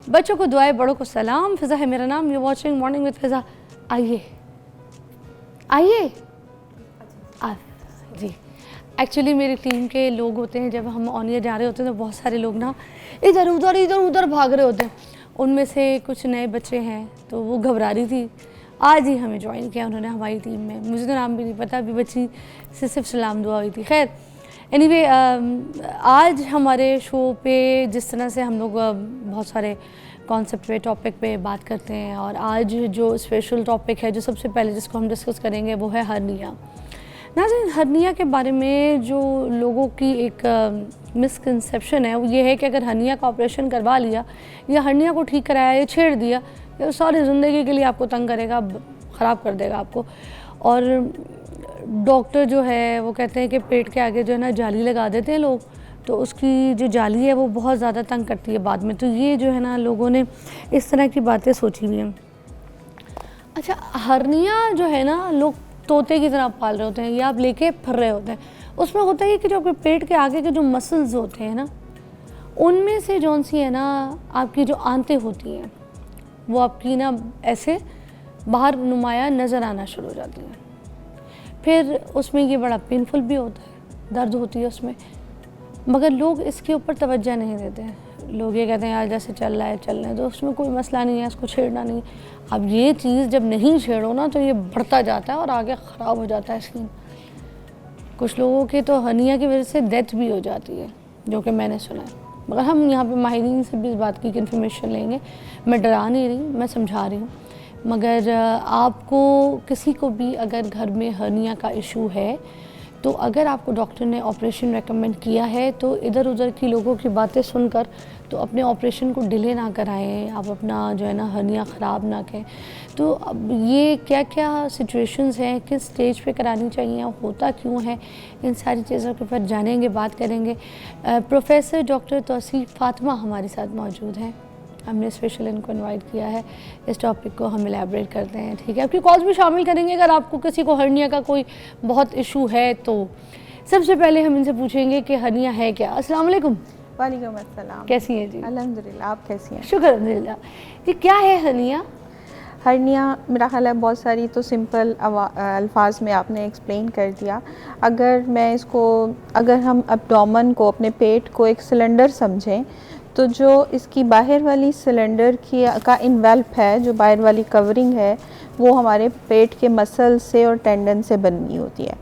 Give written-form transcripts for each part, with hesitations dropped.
बच्चों को दुआएं, बड़ों को सलाम। फिज़ा है मेरा नाम, यू वाचिंग मॉर्निंग विद फिज़ा। आइए आइए जी। एक्चुअली मेरी टीम के लोग होते हैं, जब हम ऑन एयर जा रहे होते हैं तो बहुत सारे लोग ना इधर उधर भाग रहे होते हैं। उनमें से कुछ नए बच्चे हैं तो वो घबरा रही थी, आज ही हमें ज्वाइन किया उन्होंने हमारी टीम में। मुझे तो नाम भी नहीं पता, अभी बच्ची से सिर्फ सलाम दुआ हुई थी। खैर एनीवे, आज हमारे शो पे जिस तरह से हम लोग बहुत सारे कॉन्सेप्ट पे, टॉपिक पे बात करते हैं, और आज जो स्पेशल टॉपिक है जो सबसे पहले जिसको हम डिस्कस करेंगे वो है हर्निया। नाज़रीन, हर्निया के बारे में जो लोगों की एक मिसकंसेप्शन है वो ये है कि अगर हर्निया का ऑपरेशन करवा लिया या हर्निया को ठीक कराया या छेड़ दिया, तो सारी ज़िंदगी के लिए आपको तंग करेगा, ख़राब कर देगा आपको। और डॉक्टर जो है वो कहते हैं कि पेट के आगे जो है ना जाली लगा देते हैं लोग, तो उसकी जो जाली है वो बहुत ज़्यादा तंग करती है बाद में। तो ये जो है ना लोगों ने इस तरह की बातें सोची हुई हैं। अच्छा, हर्निया जो है ना लोग तोते की तरह पाल रहे होते हैं या आप लेके फिर रहे होते हैं। उसमें होता है कि जो आपके पेट के आगे के जो मसल्स होते हैं ना, उनमें से जौन सी है ना आपकी जो आंतें होती हैं वो आपकी ना ऐसे बाहर नुमाया नज़र आना शुरू हो जाती हैं। फिर उसमें ये बड़ा पेनफुल भी होता है, दर्द होती है उसमें, मगर लोग इसके ऊपर तवज्जो नहीं देते हैं। लोग ये कहते हैं यार जैसे चल रहा है चलने दो, तो उसमें कोई मसला नहीं है, इसको छेड़ना नहीं। अब ये चीज़ जब नहीं छेड़ो ना तो ये बढ़ता जाता है और आगे ख़राब हो जाता है स्किन। कुछ लोगों के तो हर्निया की वजह से डेथ भी हो जाती है, जो कि मैंने सुना है। मगर हम यहाँ पे माहिरीन से भी इस बात की इन्फॉर्मेशन लेंगे। मैं डरा नहीं रही, मैं समझा रही हूँ। मगर आपको किसी को भी अगर घर में हर्निया का इशू है, तो अगर आपको डॉक्टर ने ऑपरेशन रेकमेंड किया है तो इधर उधर की लोगों की बातें सुनकर तो अपने ऑपरेशन को डिले ना कराएं, आप अपना जो है ना हर्निया ख़राब ना करें। तो अब ये क्या क्या सिचुएशंस हैं, किस स्टेज पे करानी चाहिए, होता क्यों है, इन सारी चीज़ों के ऊपर जानेंगे, बात करेंगे। प्रोफेसर डॉक्टर तौसीफ़ फ़ातिमा हमारे साथ मौजूद हैं। हमने स्पेशल इनको इनवाइट किया है, इस टॉपिक को हम एलैबोरेट करते हैं। ठीक है, आपकी कॉल्स भी शामिल करेंगे अगर आपको किसी को हर्निया का कोई बहुत इशू है तो। सबसे पहले हम इनसे पूछेंगे कि हर्निया है क्या। अस्सलाम वालेकुम। वालेकुम अस्सलाम। कैसी हैं जी? अल्हम्दुलिल्लाह, आप कैसी हैं? शुक्र अल्हम्दुलिल्लाह। ये क्या है हर्निया? हर्निया मेरा ख्याल है बहुत सारी तो सिंपल अल्फाज में आपने एक्सप्लेन कर दिया। अगर हम एब्डोमेन को, अपने पेट को एक सिलेंडर समझें, तो जो इसकी बाहर वाली सिलेंडर का इन्वेल्प है, जो बाहर वाली कवरिंग है, वो हमारे पेट के मसल से और टेंडन से बनी होती है।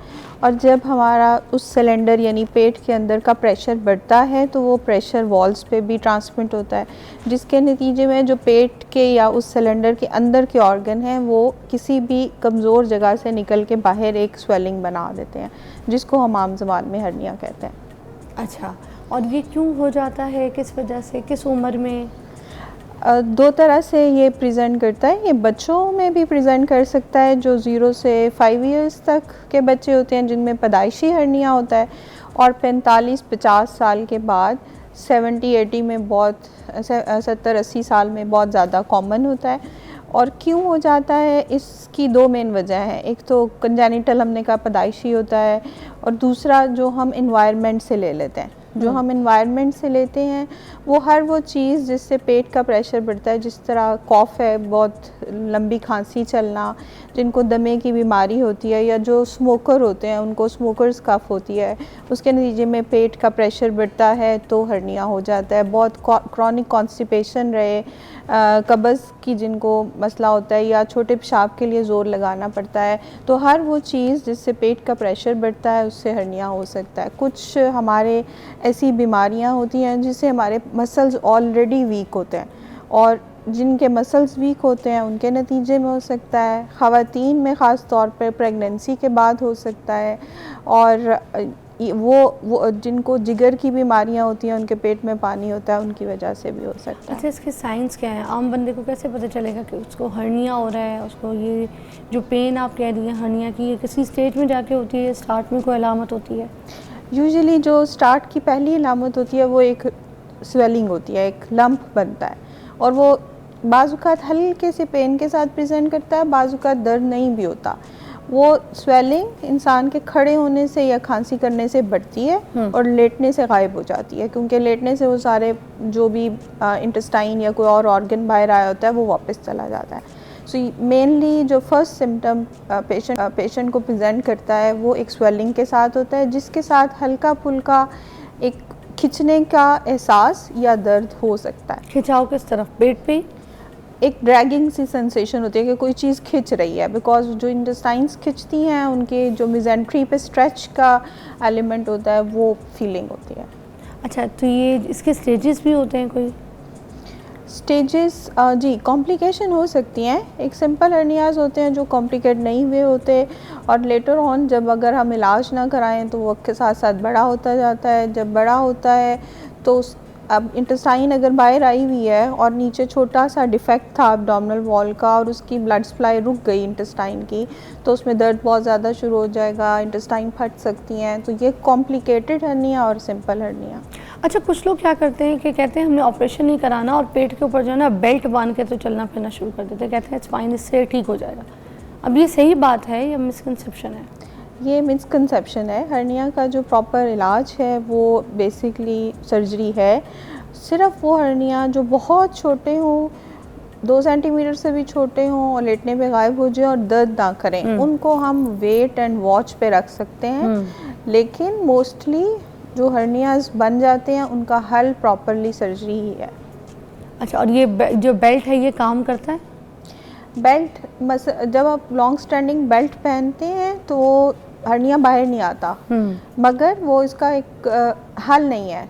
और जब हमारा उस सिलेंडर यानी पेट के अंदर का प्रेशर बढ़ता है तो वो प्रेशर वॉल्स पे भी ट्रांसमिट होता है, जिसके नतीजे में जो पेट के या उस सिलेंडर के अंदर के ऑर्गन हैं वो किसी भी कमज़ोर जगह से निकल के बाहर एक स्वेलिंग बना देते हैं, जिसको हम आम ज़बान में हर्निया कहते हैं। अच्छा, और ये क्यों हो जाता है, किस वजह से, किस उम्र में? दो तरह से ये प्रेजेंट करता है। ये बच्चों में भी प्रेजेंट कर सकता है, जो 0 से 5 इयर्स तक के बच्चे होते हैं जिनमें पैदाइशी हर्निया होता है, और 45-50 साल के बाद 70-80 में बहुत 70-80 साल में बहुत ज़्यादा कॉमन होता है। और क्यों हो जाता है, इसकी दो मेन वजह हैं। एक तो कंजेनिटल हमने कहा पैदाइशी होता है, और दूसरा जो हम इन्वायरमेंट से ले लेते हैं। जो हम इन्वायरमेंट से लेते हैं वो हर वो चीज़ जिससे पेट का प्रेशर बढ़ता है, जिस तरह कॉफ़ है, बहुत लंबी खांसी चलना, जिनको दमे की बीमारी होती है, या जो स्मोकर होते हैं उनको स्मोकर्स कफ होती है, उसके नतीजे में पेट का प्रेशर बढ़ता है तो हर्निया हो जाता है। बहुत क्रॉनिक कॉन्स्टिपेशन रहे, कब्ज़ की जिनको मसला होता है, या छोटे पेशाब के लिए ज़ोर लगाना पड़ता है, तो हर वो चीज़ जिससे पेट का प्रेशर बढ़ता है उससे हर्निया हो सकता है। कुछ हमारे ऐसी बीमारियां होती हैं जिससे हमारे मसल्स ऑलरेडी वीक होते हैं, और जिनके मसल्स वीक होते हैं उनके नतीजे में हो सकता है। ख़वातीन में ख़ास तौर पर प्रेगनेंसी के बाद हो सकता है, और वो जिनको जिगर की बीमारियां होती हैं, उनके पेट में पानी होता है, उनकी वजह से भी हो सकता है। अच्छा, इसके साइंस क्या है? आम बंदे को कैसे पता चलेगा कि उसको हर्निया हो रहा है? उसको ये जो पेन आप कह रही हैं हर्निया की, ये किसी स्टेज में जाके होती है, स्टार्ट में कोई अलामत होती है? यूजुअली जो स्टार्ट की पहली अलामत होती है वो एक स्वेलिंग होती है, एक लंप बनता है, और वो बाज़ औक़ात हल्के से पेन के साथ प्रेजेंट करता है, बाज़ औक़ात दर्द नहीं भी होता। वो स्वेलिंग इंसान के खड़े होने से या खांसी करने से बढ़ती है और लेटने से गायब हो जाती है, क्योंकि लेटने से वो सारे जो भी इंटेस्टाइन या कोई और ऑर्गन बाहर आया होता है वो वापस चला जाता है। सो मेनली जो फर्स्ट सिम्टम पेशेंट को प्रेजेंट करता है वो एक स्वेलिंग के साथ होता है, जिसके साथ हल्का फुल्का एक खिंचने का एहसास या दर्द हो सकता है। खिंचाव किस तरफ, पेट पे? एक ड्रैगिंग सी सेंसेशन होती है कि कोई चीज़ खिंच रही है, बिकॉज जो इंटेस्टाइन्स खिंचती हैं उनके जो मिजेंट्री पे स्ट्रेच का एलिमेंट होता है वो फीलिंग होती है। अच्छा, तो ये इसके स्टेजेस भी होते हैं कोई? स्टेजेस जी, कॉम्प्लिकेशन हो सकती हैं। एक सिंपल हर्नियाज होते हैं जो कॉम्प्लिकेट नहीं हुए होते, और लेटर ऑन जब अगर हम इलाज ना कराएं तो वक्त के साथ साथ बड़ा होता जाता है। जब बड़ा होता है तो अब इंटेस्टाइन अगर बाहर आई हुई है और नीचे छोटा सा डिफेक्ट था एब्डोमिनल वॉल का और उसकी ब्लड सप्लाई रुक गई इंटेस्टाइन की, तो उसमें दर्द बहुत ज़्यादा शुरू हो जाएगा, इंटेस्टाइन फट सकती हैं। तो ये कॉम्प्लिकेटेड हर्निया और सिंपल हर्निया। अच्छा, कुछ लोग क्या करते हैं कि कहते हैं हमने ऑपरेशन नहीं कराना और पेट के ऊपर जो है ना बेल्ट बांध के तो चलना फिरना शुरू कर देते हैं, कहते हैं स्पाइन इससे ठीक हो जाएगा। अब ये सही बात है या मिसकंसेप्शन है? ये मिसकंसेप्शन है। हर्निया का जो प्रॉपर इलाज है वो बेसिकली सर्जरी है। सिर्फ वो हर्निया जो बहुत छोटे हों, 2 सेंटीमीटर से भी छोटे हों और लेटने पे गायब हो जाए और दर्द ना करें, उनको हम वेट एंड वॉच पे रख सकते हैं। लेकिन मोस्टली जो हर्नियाज बन जाते हैं उनका हल प्रॉपरली सर्जरी ही है। अच्छा, और ये जो बेल्ट है ये काम करता है? बेल्ट जब आप लॉन्ग स्टैंडिंग बेल्ट पहनते हैं तो हर्निया बाहर नहीं आता, मगर वो इसका एक हल नहीं है।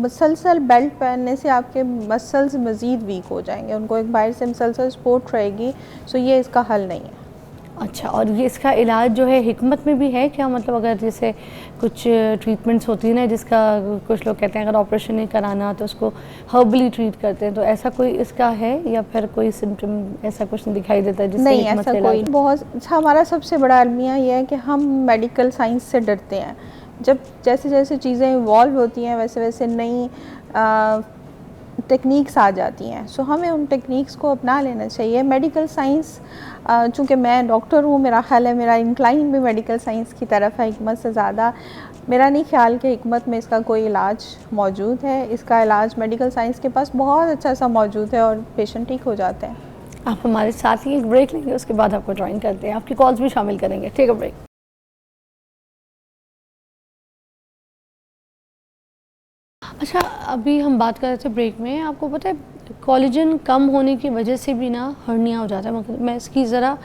मसलसल बेल्ट पहनने से आपके मसल्स मज़ीद वीक हो जाएंगे, उनको एक बाहर से मसलसल सपोर्ट रहेगी। सो ये इसका हल नहीं है। अच्छा, और ये इसका इलाज जो है हिकमत में भी है क्या? मतलब अगर जैसे कुछ ट्रीटमेंट्स होती है ना, जिसका कुछ लोग कहते हैं अगर ऑपरेशन नहीं कराना तो उसको हर्बली ट्रीट करते हैं, तो ऐसा कोई इसका है या फिर कोई सिम्टम ऐसा कुछ नहीं दिखाई देता जिससे नहीं, हिकमत ऐसा से कोई इलाज? बहुत हमारा सबसे बड़ा अलमिया ये है कि हम मेडिकल साइंस से डरते हैं। जब जैसे जैसे चीज़ें इवॉल्व होती हैं वैसे वैसे नई टेक्निक्स आ जाती हैं। सो हमें उन टेक्निक्स को अपना लेना चाहिए। मेडिकल साइंस, चूँकि मैं डॉक्टर हूँ, मेरा ख्याल है मेरा इंक्लाइन भी मेडिकल साइंस की तरफ है हिकमत से ज़्यादा। मेरा नहीं ख्याल कि हिकमत में इसका कोई इलाज मौजूद है। इसका इलाज मेडिकल साइंस के पास बहुत अच्छा सा मौजूद है और पेशेंट ठीक हो जाते हैं। आप हमारे साथ ही एक ब्रेक लेंगे, उसके बाद आपको ज्वाइन करते हैं, आपकी कॉल्स भी शामिल करेंगे। Take a break. अच्छा, अभी हम बात कर रहे थे ब्रेक में, आपको पता है कोलेजन कम होने की वजह से भी ना हर्निया हो जाता है। मतलब मैं इसकी ज़रा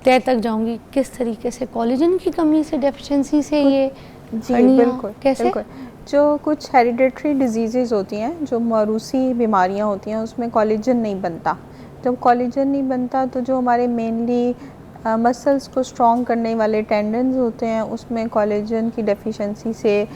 तय तक जाऊंगी, किस तरीके से कोलेजन की कमी से, डेफिशिएंसी से ये जी हर्निया बिल्कुल, कैसे? बिल्कुल। जो कुछ हेरिडेटरी डिजीज़ेज़ होती हैं, जो मौरूसी बीमारियां होती हैं, उसमें कोलेजन नहीं बनता। जब कोलेजन नहीं बनता तो जो हमारे मेनली मसल्स को स्ट्रॉन्ग करने वाले टेंडन्स होते हैं उसमें कोलेजन की डेफिशिएंसी से,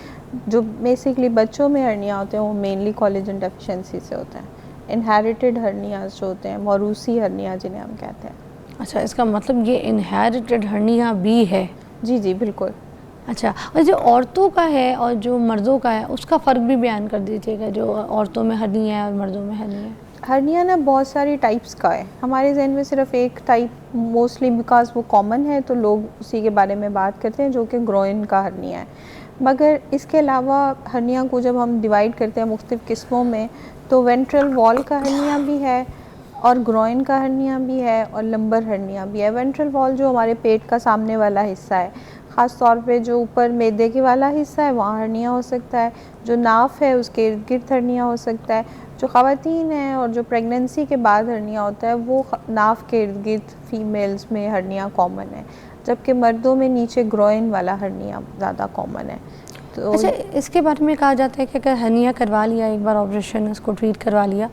जो बेसिकली बच्चों में हर्निया होते हैं वो मेनली कोलेजन डेफिशिएंसी से होते हैं। इनहेरिटेड हर्नियाज जो होते हैं, मौरूसी हर्निया जिन्हें हम कहते हैं। अच्छा, इसका मतलब ये इनहेरिटेड हर्निया भी है? जी जी बिल्कुल। अच्छा, और जो औरतों का है और जो मर्दों का है उसका फ़र्क भी बयान कर दीजिएगा, जो औरतों में हर्निया है और मर्दों में हर्निया है। हर्निया ना बहुत सारी टाइप्स का है। हमारे जहन में सिर्फ एक टाइप, मोस्टली बिकॉज वो कॉमन है तो लोग उसी के बारे में बात करते हैं, जो कि ग्रोइन का हर्निया है। मगर इसके अलावा हर्निया को जब हम डिवाइड करते हैं मुख्तलिफ़ किस्मों में, तो वेंट्रल वॉल का हर्निया भी है और ग्रोइन का हर्निया भी है और लंबर हर्निया भी है। वेंट्रल वॉल जो हमारे पेट का सामने वाला हिस्सा है, ख़ास तौर पे जो ऊपर मैदे के वाला हिस्सा है वहाँ हर्निया हो सकता है। जो नाफ है उसके इर्द गिर्द हर्निया हो सकता है। जो ख़वातीन हैं और जो प्रेगनेंसी के बाद हर्निया होता है वो नाफ के इर्द गिर्द फीमेल्स में हर्निया कॉमन है, जबकि मर्दों में नीचे ग्रोइन वाला हर्निया ज़्यादा कॉमन है। तो अच्छा, इसके बारे में कहा जाता है कि अगर हर्निया करवा लिया, एक बार ऑपरेशन उसको ट्रीट करवा लिया,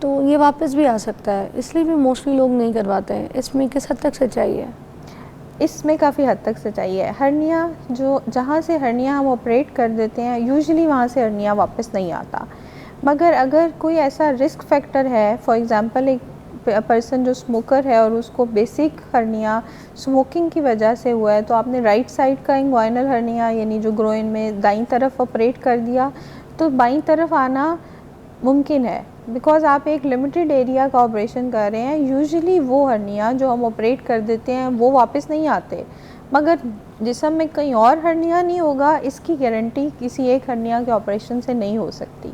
तो ये वापस भी आ सकता है, इसलिए भी मोस्टली लोग नहीं करवाते हैं। इसमें किस हद तक सच्चाई है? इसमें काफ़ी हद तक सच्चाई है। हर्निया जो जहाँ से हर्निया हम ऑपरेट कर देते हैं, यूजुअली वहाँ से हर्निया वापस नहीं आता। मगर अगर कोई ऐसा रिस्क फैक्टर है, फॉर एग्ज़ाम्पल एक पर्सन जो स्मोकर है और उसको बेसिक हर्निया स्मोकिंग की वजह से हुआ है, तो आपने राइट साइड का इंग्वाइनल हर्निया यानी जो ग्रोइन में दाईं तरफ ऑपरेट कर दिया, तो बाईं तरफ आना मुमकिन है, बिकॉज़ आप एक लिमिटेड एरिया का ऑपरेशन कर रहे हैं। यूजुअली वो हर्निया जो हम ऑपरेट कर देते हैं वो वापस नहीं आते, मगर जिस्म में कहीं और हर्निया नहीं होगा, इसकी गारंटी किसी एक हर्निया के ऑपरेशन से नहीं हो सकती।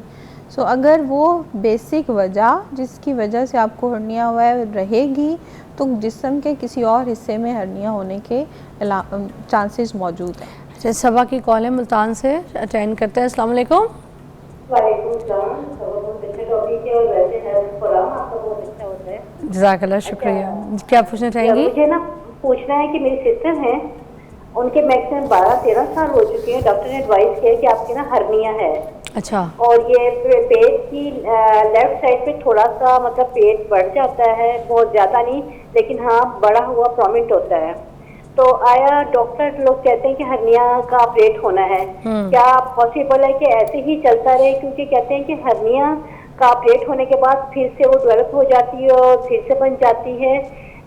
सो अगर वो बेसिक वजह जिसकी वजह से आपको हर्निया हुआ है रहेगी, तो जिस्म के किसी और हिस्से में हर्निया होने के चांसेस मौजूद हैं। अच्छा, सबा की कॉल है मुल्तान से, अटेंड करते हैं। अस्सलाम वालेकुम। जज़ाकल्लाह, शुक्रिया। क्या पूछना चाहेंगी? मुझे ना पूछना है कि मेरी सिस्टर हैं, उनके मैक्सिमम 12-13 साल हो चुके हैं। डॉक्टर ने एडवाइस किया कि आपके ना हर्निया है। अच्छा। और ये पेट की लेफ्ट साइड पे थोड़ा सा मतलब पेट बढ़ जाता है, बहुत ज़्यादा नहीं लेकिन हाँ बढ़ा हुआ प्रोमिनेंट होता है। तो आया डॉक्टर लोग कहते हैं कि हर्निया का ऑपरेट होना है, क्या पॉसिबल है कि ऐसे ही चलता रहे? क्योंकि कहते हैं कि हर्निया का ऑपरेट होने के बाद फिर से वो डेवलप हो जाती है और फिर से बन जाती है।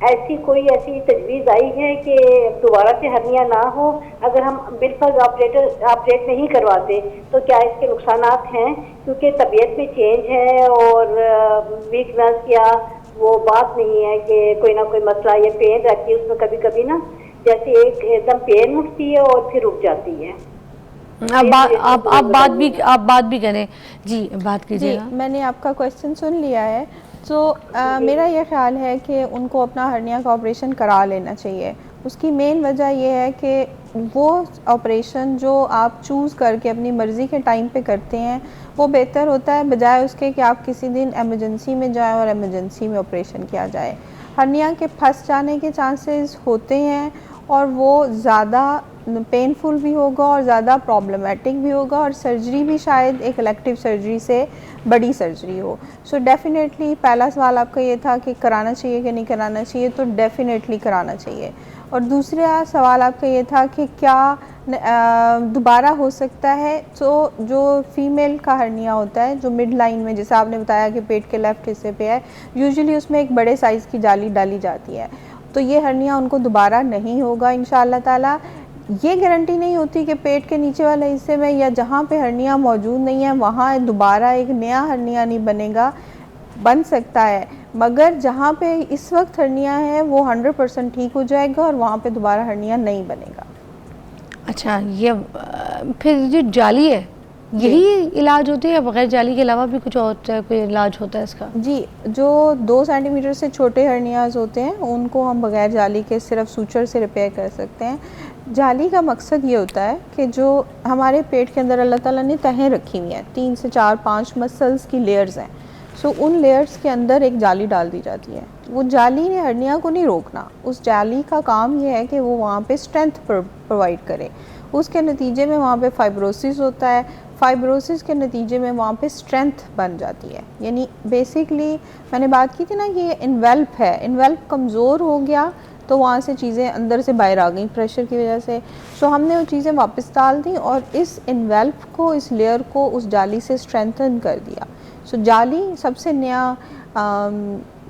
ऐसी तजवीज़ आई है कि दोबारा से हर्निया ना हो अगर हम बिल्कुल ऑपरेट नहीं करवाते, तो क्या इसके नुकसानात हैं? क्योंकि तबीयत में चेंज है और वीकनेस या वो बात नहीं है कि कोई ना कोई मसला, ये पेन रहती है उसमें कभी कभी ना, जैसे एकदम पेन उठती है और फिर रुक जाती है। आप बात भी करें जी, बात कीजिए। मैंने आपका क्वेश्चन सुन लिया है। तो मेरा ये ख्याल है कि उनको अपना हर्निया का ऑपरेशन करा लेना चाहिए। उसकी मेन वजह यह है कि वो ऑपरेशन जो आप चूज़ करके अपनी मर्ज़ी के टाइम पे करते हैं वो बेहतर होता है, बजाय उसके कि आप किसी दिन एमरजेंसी में जाएं और एमरजेंसी में ऑपरेशन किया जाए। हर्निया के फंस जाने के चांसेस होते हैं और वो ज़्यादा पेनफुल भी होगा और ज़्यादा प्रॉब्लमेटिक भी होगा, और सर्जरी भी शायद एक इलेक्टिव सर्जरी से बड़ी सर्जरी हो। सो डेफिनेटली पहला सवाल आपका ये था कि कराना चाहिए कि नहीं कराना चाहिए, तो डेफिनेटली कराना चाहिए। और दूसरा सवाल आपका ये था कि क्या दोबारा हो सकता है। तो जो फीमेल का हर्निया होता है जो मिड लाइन में, जैसे आपने बताया कि पेट के लेफ़्ट हिस्से पे है, यूजुअली उसमें एक बड़े साइज़ की जाली डाली जाती है, तो ये हर्निया उनको दोबारा नहीं होगा इंशाअल्लाह ताला। ये गारंटी नहीं होती कि पेट के नीचे वाले हिस्से में या जहाँ पे हर्निया मौजूद नहीं है वहाँ दोबारा एक नया हर्निया नहीं बनेगा, बन सकता है, मगर जहाँ पे इस वक्त हर्निया है वो 100% ठीक हो जाएगा और वहाँ पे दोबारा हर्निया नहीं बनेगा। अच्छा, ये फिर जो जाली है यही इलाज होती है या बगैर जाली के अलावा भी कुछ और कोई इलाज होता है इसका? जी, जो 2 सेंटीमीटर से छोटे हर्नियाज होते हैं उनको हम बगैर जाली के सिर्फ सूचर से रिपेयर कर सकते हैं। जाली का मकसद ये होता है कि जो हमारे पेट के अंदर अल्लाह ताला ने तहें रखी हुई हैं, 3 से 4-5 मसल्स की लेयर्स हैं, सो उन लेयर्स के अंदर एक जाली डाल दी जाती है। वो जाली ने हर्निया को नहीं रोकना, उस जाली का काम ये है कि वो वहाँ पे स्ट्रेंथ प्रोवाइड करे। उसके नतीजे में वहाँ पे फाइब्रोसिस होता है, फाइब्रोसिस के नतीजे में वहाँ पे स्ट्रेंथ बन जाती है। यानी बेसिकली मैंने बात की थी ना कि ये इन्वेल्प है, इन्वेल्प कमज़ोर हो गया तो वहाँ से चीज़ें अंदर से बाहर आ गई प्रेशर की वजह से। सो हमने वो चीज़ें वापस डाल दी और इस इन्वेल्प को, इस लेयर को उस जाली से स्ट्रेंथन कर दिया। सो जाली सबसे नया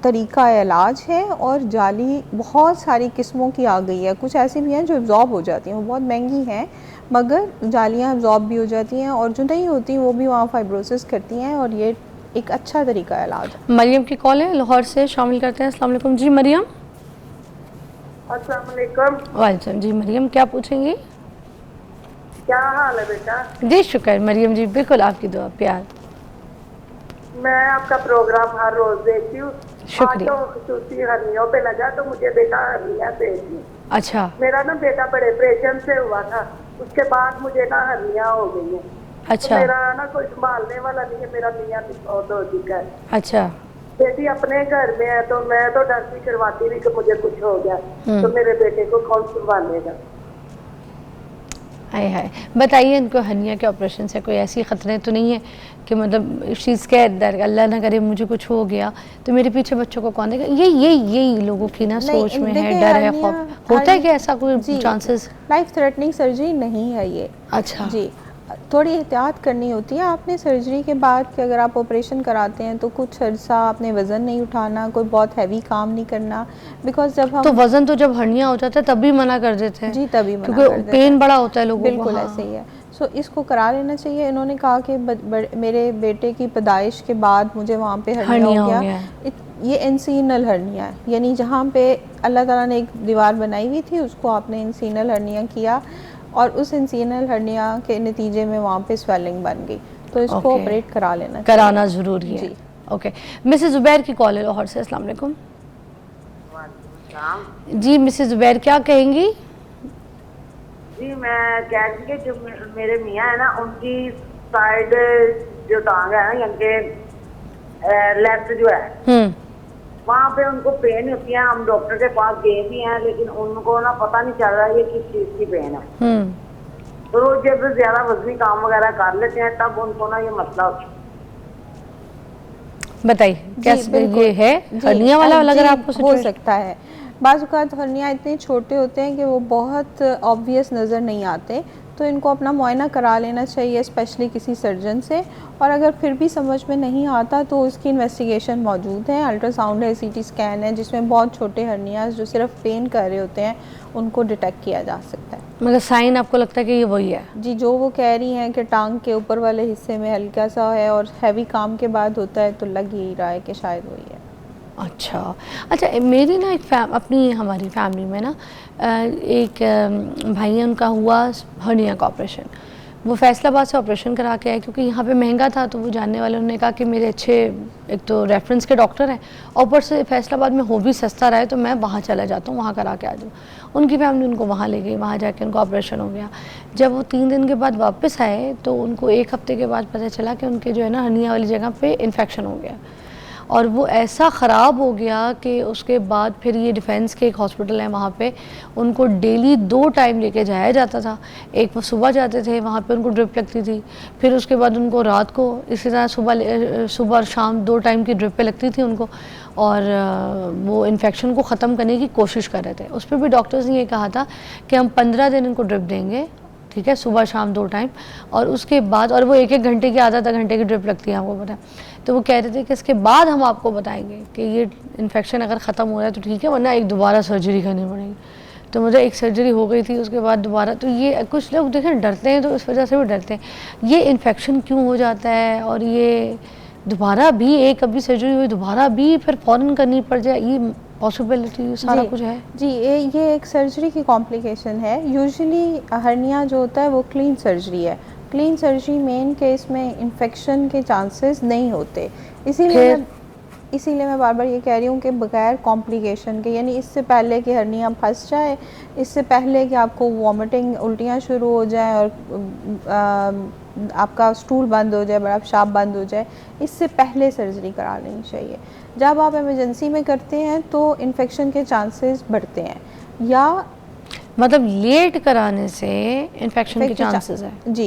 तरीका इलाज है, और जाली बहुत सारी किस्मों की आ गई है। कुछ ऐसी भी हैं जो एब्जॉर्ब हो जाती हैं, वो बहुत महंगी हैं, मगर जालियाँ एब्जॉर्ब भी हो जाती हैं, और जो नहीं होती वो भी वहाँ फाइब्रोसिस करती हैं, और ये एक अच्छा तरीका इलाज है। मरियम की कॉल है, लाहौर से शामिल करते हैं। अस्सलाम वालेकुम जी मरियम। अस्सलाम वालेकुम। वालेकुम जी मरियम, क्या पूछेंगी? क्या हाल है बेटा? जी शुक्र मरियम जी, बिल्कुल आपकी दुआ प्यार। मैं आपका प्रोग्राम हर रोज देखती हूँ। शुक्रिया। आज तो खुसूसी हर्नियों पे लगा तो मुझे बेटा हर्निया भेजी। अच्छा। मेरा ना बेटा बड़े ऑपरेशन से हुआ था, उसके बाद मुझे ना हर्निया हो गई है। अच्छा। तो मेरा ना कोई संभालने वाला नहीं है, मेरा मियां भी बहुत हो चुका है। अच्छा। बेटी अपने घर में है तो मैं तो डरती करवाती नहीं कि मुझे कुछ हो गया तो मेरे बेटे को कौन संभालेगा। हाय हाय, बताइए इनको हर्निया के ऑपरेशन से कोई ऐसी ख़तरे तो नहीं है कि मतलब इस चीज़ के डर, अल्लाह ना करे मुझे कुछ हो गया तो मेरे पीछे बच्चों को कौन देगा? यही लोगों की ना सोच में है, डर है, खौफ होता है कि ऐसा कोई चांसेस? लाइफ थ्रेटनिंग सर्जरी नहीं है ये। अच्छा जी, थोड़ी एहतियात करनी होती है आपने सर्जरी के बाद कि अगर आप ऑपरेशन कराते हैं तो कुछ अर्सा आपने वज़न नहीं उठाना, कोई बहुत हैवी काम नहीं करना, बिकॉज जब हम तो वज़न तो जब हर्निया हो जाता है तभी मना कर देते हैं। जी, तभी मना क्योंकि कर देते पेन हैं। बड़ा होता है लोगों को। बिल्कुल ऐसे ही है। सो इसको करा लेना चाहिए। इन्होंने कहा कि मेरे बेटे की पैदाइश के बाद मुझे वहाँ पे हर्निया हो गया। ये इंसीनल हर्निया है, यानी जहाँ पे अल्लाह ताला ने एक दीवार बनाई हुई थी उसको आपने इंसीनल हर्निया किया और उस इंसीनल हर्निया के नतीजे में वहाँ पे स्वेलिंग बन गई, तो इसको ऑपरेट करा लेना कराना ज़रूरी है। जी। ओके, मिसेस ज़ुबैर की कॉल है लाहौर से। अस्सलाम वालेकुम। जी मिसेस ज़ुबैर क्या कहेंगी? जी मैं कह रही थी कि जो मेरे मियाँ है ना, उनकी साइड जो टांग है ना, यानी लेफ्ट जो है, वहाँ पे उनको पेन होती है। हम डॉक्टर के पास गए भी हैं, लेकिन उनको ना पता नहीं चल रहा ये किस चीज़ की पेन है। तो जब ज्यादा वजनी काम वगैरह कर लेते हैं तब उनको ना ये मसला होता है। बताइए कैसे ये है हर्निया वाला अगर आपको हो सकता है। बाज़ औक़ात हर्निया इतने छोटे होते हैं कि वो बहुत ऑब्वियस नज़र नहीं आते, तो इनको अपना मुआयना करा लेना चाहिए स्पेशली किसी सर्जन से। और अगर फिर भी समझ में नहीं आता तो इसकी इन्वेस्टिगेशन मौजूद है, अल्ट्रासाउंड है, सीटी स्कैन है, जिसमें बहुत छोटे हर्नियाज जो सिर्फ पेन कर रहे होते हैं उनको डिटेक्ट किया जा सकता है। मगर साइन आपको लगता है कि ये वही है? जी, जो वो कह रही हैं कि टांग के ऊपर वाले हिस्से में हल्का सा है और हैवी काम के बाद होता है, तो लग ही रहा है कि शायद वही है। अच्छा मेरी ना अपनी हमारी फैमिली में ना एक भाई है, उनका हुआ हर्निया का ऑपरेशन। वो फैसलाबाद से ऑपरेशन करा के आए, क्योंकि यहाँ पे महंगा था, तो वो जानने वाले उन्होंने कहा कि मेरे अच्छे एक तो रेफरेंस के डॉक्टर हैं, ऊपर से फैसलाबाद में हो भी सस्ता रहे, तो मैं वहाँ चला जाता हूँ, वहाँ करा के आ जाऊँ। उनकी फैमिली उनको वहाँ ले गई, वहाँ जाके उनको ऑपरेशन हो गया। जब वो 3 दिन के बाद वापस आए तो उनको 1 हफ्ते के बाद पता चला कि उनके जो है ना हर्निया वाली जगह पे इन्फेक्शन हो गया, और वो ऐसा ख़राब हो गया कि उसके बाद फिर ये डिफेंस के एक हॉस्पिटल है, वहाँ पे उनको डेली 2 टाइम लेके जाया जाता था। एक वो सुबह जाते थे, वहाँ पे उनको ड्रिप लगती थी, फिर उसके बाद उनको रात को इसी तरह सुबह और शाम 2 टाइम की ड्रिपें लगती थी उनको, और वो इन्फेक्शन को ख़त्म करने की कोशिश कर रहे थे। उस पर भी डॉक्टर्स ने ये कहा था कि हम 15 दिन इनको ड्रिप देंगे, ठीक है, सुबह शाम 2 टाइम, और उसके बाद, और वो 1-1 घंटे की आधा घंटे की ड्रिप लगती है, आपको पता है। तो वो कह रहे थे कि इसके बाद हम आपको बताएंगे कि ये इन्फेक्शन अगर ख़त्म हो रहा है तो ठीक है, वरना एक दोबारा सर्जरी करनी पड़ेगी। तो मुझे एक सर्जरी हो गई थी, उसके बाद दोबारा, तो ये कुछ लोग देखें डरते हैं, तो इस वजह से भी डरते हैं। ये इन्फेक्शन क्यों हो जाता है, और ये दोबारा भी एक अभी सर्जरी हुई दोबारा भी फिर फ़ौरन करनी पड़ जाए, ये पॉसिबिलिटी सारा कुछ है? जी, ये एक सर्जरी की कॉम्प्लिकेशन है। यूजुअली हर्निया जो होता है वो क्लीन सर्जरी है। क्लीन सर्जरी मेन केस में इन्फेक्शन के चांसेस नहीं होते, इसीलिए मैं बार बार ये कह रही हूँ कि बगैर कॉम्प्लिकेशन के, यानी इससे पहले कि हर्निया फंस जाए, इससे पहले कि आपको वॉमिटिंग उल्टियाँ शुरू हो जाए और आपका स्टूल बंद हो जाए, बड़ा पेशाब बंद हो जाए, इससे पहले सर्जरी करा लेनी चाहिए। जब आप इमरजेंसी में करते हैं तो इन्फेक्शन के चांसेस बढ़ते हैं, या मतलब लेट कराने से इन्फेक्शन के चांसेस है? जी,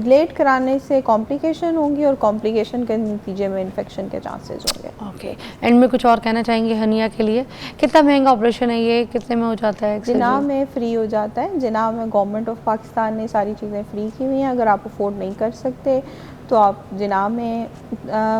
लेट कराने से कॉम्प्लिकेशन होंगी और कॉम्प्लिकेशन के नतीजे में इन्फेक्शन के चांसेस होंगे। ओके, एंड में कुछ और कहना चाहेंगे हर्निया के लिए? कितना महंगा ऑपरेशन है ये, कितने में हो जाता है? जिनाह में फ्री हो जाता है। जिनाह में गवर्नमेंट ऑफ पाकिस्तान ने सारी चीज़ें फ्री की हुई हैं। अगर आप अफोर्ड नहीं कर सकते तो आप जिनाह में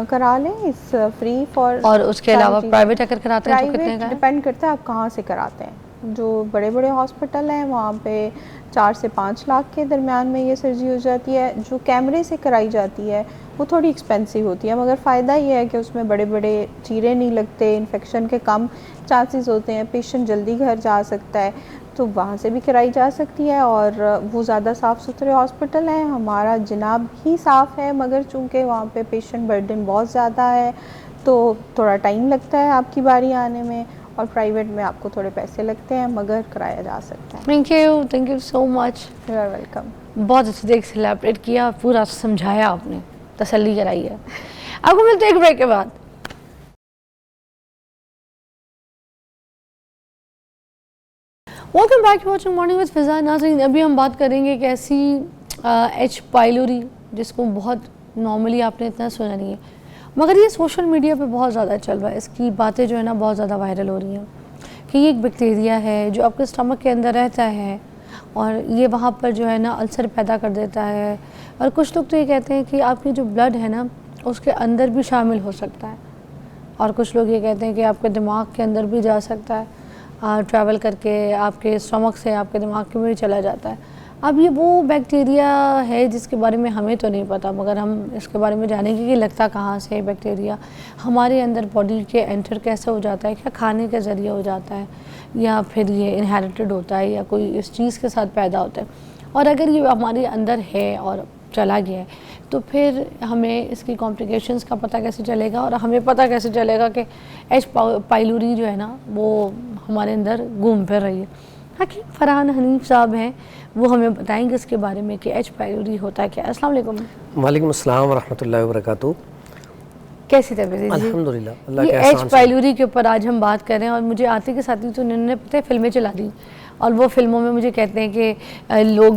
करा लें, इस फ्री फॉर। और उसके अलावा प्राइवेट अगर कराते हैं तो कितने का? डिपेंड करता है आप कहाँ से कराते हैं। जो बड़े बड़े हॉस्पिटल हैं वहाँ पे 4 से 5 लाख के दरमियान में ये सर्जरी हो जाती है। जो कैमरे से कराई जाती है वो थोड़ी एक्सपेंसिव होती है, मगर फ़ायदा ये है कि उसमें बड़े बड़े चीरे नहीं लगते, इन्फेक्शन के कम चांसेस होते हैं, पेशेंट जल्दी घर जा सकता है, तो वहाँ से भी कराई जा सकती है। और वो ज़्यादा साफ़ सुथरे हॉस्पिटल हैं। हमारा जिनाह भी साफ़ है, मगर चूँकि वहाँ पे पेशेंट बर्डन बहुत ज़्यादा है तो थोड़ा टाइम लगता है आपकी बारी आने में, और प्राइवेट में आपको थोड़े पैसे लगते हैं, मगर कराया जा सकता है। Thank you so much. You are welcome. बहुत अच्छे से सेलिब्रेट किया, पूरा समझाया आपने, तसल्ली कराई है। आपको मिलते हैं एक ब्रेक के बाद। Welcome back to watching morning with Fiza नाज़रीन। अभी हम बात करेंगे एक ऐसी एच पाइलोरी जिसको बहुत नॉर्मली आपने इतना सुना नहीं है, मगर ये सोशल मीडिया पे बहुत ज़्यादा चल रहा है। इसकी बातें जो है ना बहुत ज़्यादा वायरल हो रही हैं कि ये एक बैक्टीरिया है जो आपके स्टमक के अंदर रहता है और ये वहाँ पर जो है ना अल्सर पैदा कर देता है। और कुछ लोग तो ये कहते हैं कि आपकी जो ब्लड है ना उसके अंदर भी शामिल हो सकता है, और कुछ लोग ये कहते हैं कि आपके दिमाग के अंदर भी जा सकता है, ट्रैवल करके आपके स्टमक से आपके दिमाग में भी चला जाता है। अब ये वो बैक्टीरिया है जिसके बारे में हमें तो नहीं पता, मगर हम इसके बारे में जानेंगे कि लगता कहाँ से है बैक्टीरिया, हमारे अंदर बॉडी के एंटर कैसे हो जाता है, क्या खाने के ज़रिए हो जाता है या फिर ये इनहेरिटेड होता है या कोई इस चीज़ के साथ पैदा होता है, और अगर ये हमारे अंदर है और चला गया है तो फिर हमें इसकी कॉम्प्लिकेशंस का पता कैसे चलेगा, और हमें पता कैसे चलेगा कि एच पाइलोरी जो है ना वो हमारे अंदर घूम फिर रही है। हकीम फरहान हनीफ साहब हैं, वो हमें बताएंगे इसके बारे में कि एच पाइलोरी होता है क्या। अस्सलाम वालेकुम। वालेकुम अस्सलाम वरहमतुल्लाहि वबरकातुहू। कैसी तबीयत है जी? अल्हम्दुलिल्लाह, अल्लाह ये के एच एहसान से। पाइलोरी के ऊपर आज हम बात कर रहे हैं, और मुझे आते के साथ ही तो उन्होंने पता है फिल्में चला दी, और वो फिल्मों में मुझे कहते हैं कि लोग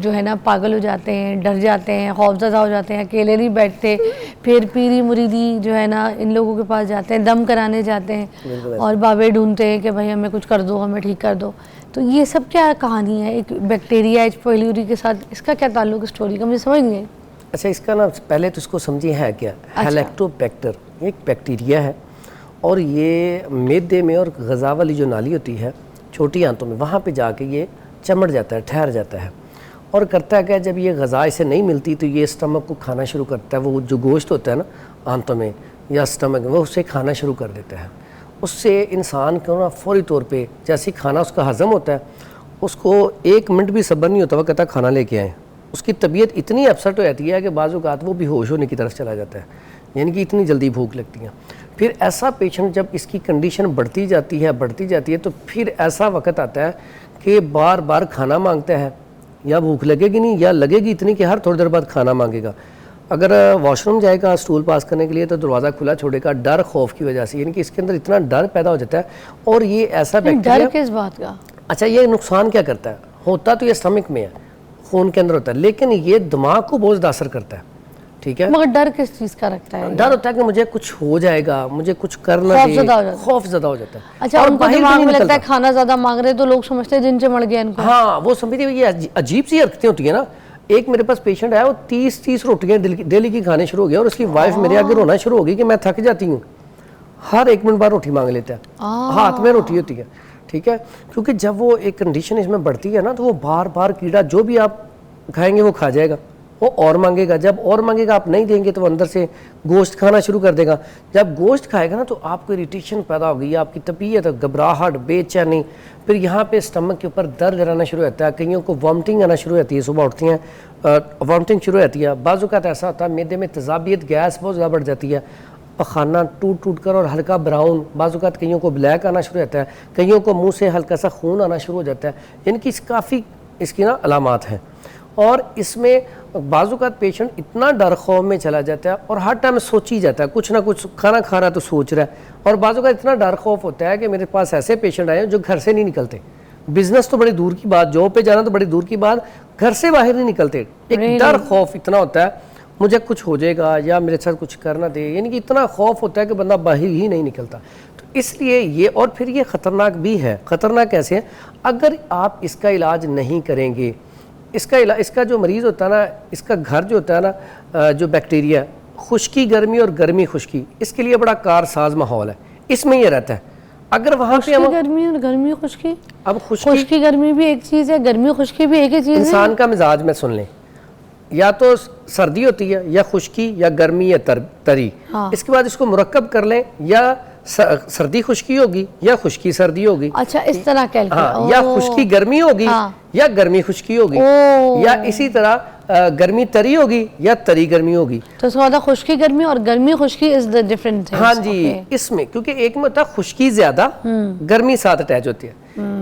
जो है ना पागल हो जाते हैं, डर जाते हैं, खौफज़दा हो जाते हैं, अकेले नहीं बैठते, फिर पीरी मुरीदी जो है ना इन लोगों के पास जाते हैं, दम कराने जाते हैं और बाबे ढूंढते हैं कि भाई हमें कुछ कर दो, हमें ठीक कर दो। तो ये सब क्या कहानी है एक बैक्टीरिया एच पाइलोरी के साथ, इसका क्या ताल्लुक स्टोरी का, मुझे समझ नहीं आई। अच्छा, इसका ना पहले तो इसको समझिए है क्या। हेलिकोबैक्टर एक बैक्टीरिया है, और ये मैदे में और गज़ा वाली जो नाली होती है छोटी आंतों में, वहाँ पे जाके ये चमड़ जाता है, ठहर जाता है, और करता है क्या, जब ये गज़ा इसे नहीं मिलती तो ये स्टमक को खाना शुरू करता है। वो जो गोश्त होता है ना आंतों में या स्टमक में, वो उससे खाना शुरू कर देता है। उससे इंसान को ना फौरी तौर पे जैसे ही खाना उसका हज़म होता है, उसको 1 मिनट भी सब्र नहीं होता, वो कहता खाना लेके आए। उसकी तबीयत इतनी अपसेट हो जाती है कि बाज़ औक़ात वो बेहोश होने की तरफ चला जाता है, यानी कि इतनी जल्दी भूख लगती है। फिर ऐसा पेशेंट जब इसकी कंडीशन बढ़ती जाती है तो फिर ऐसा वक्त आता है कि बार बार खाना मांगता है, या भूख लगेगी नहीं या लगेगी इतनी कि हर थोड़ी देर बाद खाना मांगेगा। अगर वॉशरूम जाएगा स्टूल पास करने के लिए तो दरवाज़ा खुला छोड़ेगा, डर खौफ की वजह से, यानी कि इसके अंदर इतना डर पैदा हो जाता है। और ये ऐसा बैक्टीरिया, डर किस बात का? अच्छा, ये नुकसान क्या करता है, होता तो ये स्टमक में है, खून के अंदर होता है, लेकिन ये दिमाग को बहुत ज़्यादा असर करता है। ठीक है, मगर डर किस चीज़ का रखता है? डर होता है कि मुझे कुछ हो जाएगा, मुझे कुछ करना खौफ ज़्यादा हो जाता है। अच्छा, उनको दिमाग में लगता है खाना ज़्यादा मांग रहे तो लोग समझते हैं जिन से मर गया इनको। हाँ, वो समझते हैं, ये अजीब सी हरकतें होती है ना। एक मेरे पास पेशेंट आया, वो 30 रोटियाँ डेली की खाने शुरू हो गया, और उसकी वाइफ मेरे आगे रोना शुरू हो गई कि मैं थक जाती हूँ, हर 1 मिनट बाद रोटी मांग लेता है, हाथ में रोटी होती है। ठीक है, क्योंकि जब वो एक कंडीशन इसमें बढ़ती है ना, तो वो बार बार कीड़ा जो भी आप खाएंगे वो खा जाएगा, वो और मांगेगा, जब और मांगेगा आप नहीं देंगे तो वो अंदर से गोश्त खाना शुरू कर देगा। जब गोश्त खाएगा ना तो आपको इरिटेशन पैदा हो गई, आपकी तबीयत, घबराहट, बेचैनी, फिर यहाँ पे स्टमक के ऊपर दर्द रहना शुरू होता है, कईयों को वॉमिटिंग आना शुरू होती है, सुबह उठती हैं वॉमिटिंग शुरू होती है। बाज़ औक़ात ऐसा होता है मैदे में तेज़ाबियत, गैस बहुत ज़्यादा बढ़ जाती है, पखाना टूट कर और हल्का ब्राउन, बाज़ औक़ात कईयों को ब्लैक आना शुरू होता है, कईयों को मुँह से हल्का सा खून आना शुरू हो जाता है, यानी कि काफ़ी इसकी ना अलामात हैं। और इसमें बाज़-औक़ात पेशेंट इतना डर खौफ में चला जाता है और हर टाइम सोच ही जाता है, कुछ ना कुछ खाना खा रहा है तो सोच रहा है। और बाज़-औक़ात इतना डर खौफ होता है कि मेरे पास ऐसे पेशेंट आए हैं जो घर से नहीं निकलते, बिजनेस तो बड़ी दूर की बात, जॉब पे जाना तो बड़ी दूर की बात, घर से बाहर नहीं निकलते। एक डर खौफ इतना होता है मुझे कुछ हो जाएगा या मेरे साथ कुछ करना दे, यानी कि इतना खौफ होता है कि बंदा बाहर ही नहीं निकलता। तो इसलिए ये, और फिर ये ख़तरनाक भी है। ख़तरनाक कैसे है, अगर आप इसका इलाज नहीं करेंगे, इसका जो मरीज़ होता है ना, इसका घर जो होता है ना, जो बैक्टीरिया, खुश्की गर्मी और गर्मी खुश्की, इसके लिए बड़ा कारसाज माहौल है, इसमें ये रहता है। अगर वहाँ पे हम गर्मी और गर्मी खुश्की, अब खुश्की गर्मी भी एक चीज़ है, गर्मी खुश्की भी एक ही चीज़ है। इंसान का मिजाज में सुन लें, या तो सर्दी होती है या खुश्की या गर्मी या तरी, हाँ। इसके बाद इसको मुरक्कब कर लें, या सर्दी खुश्की होगी या खुश्की सर्दी होगी। अच्छा, इस तरह हाँ, या खुश्की गर्मी होगी, हाँ। या गर्मी खुश्की होगी, या इसी तरह गर्मी तरी होगी या तरी गर्मी होगी। तो इसका खुश्की गर्मी और गर्मी खुश्की इज द डिफरेंट थिंग्स। हाँ जी, इसमें क्योंकि एक में होता है खुश्की ज्यादा, गर्मी साथ अटैच होती है,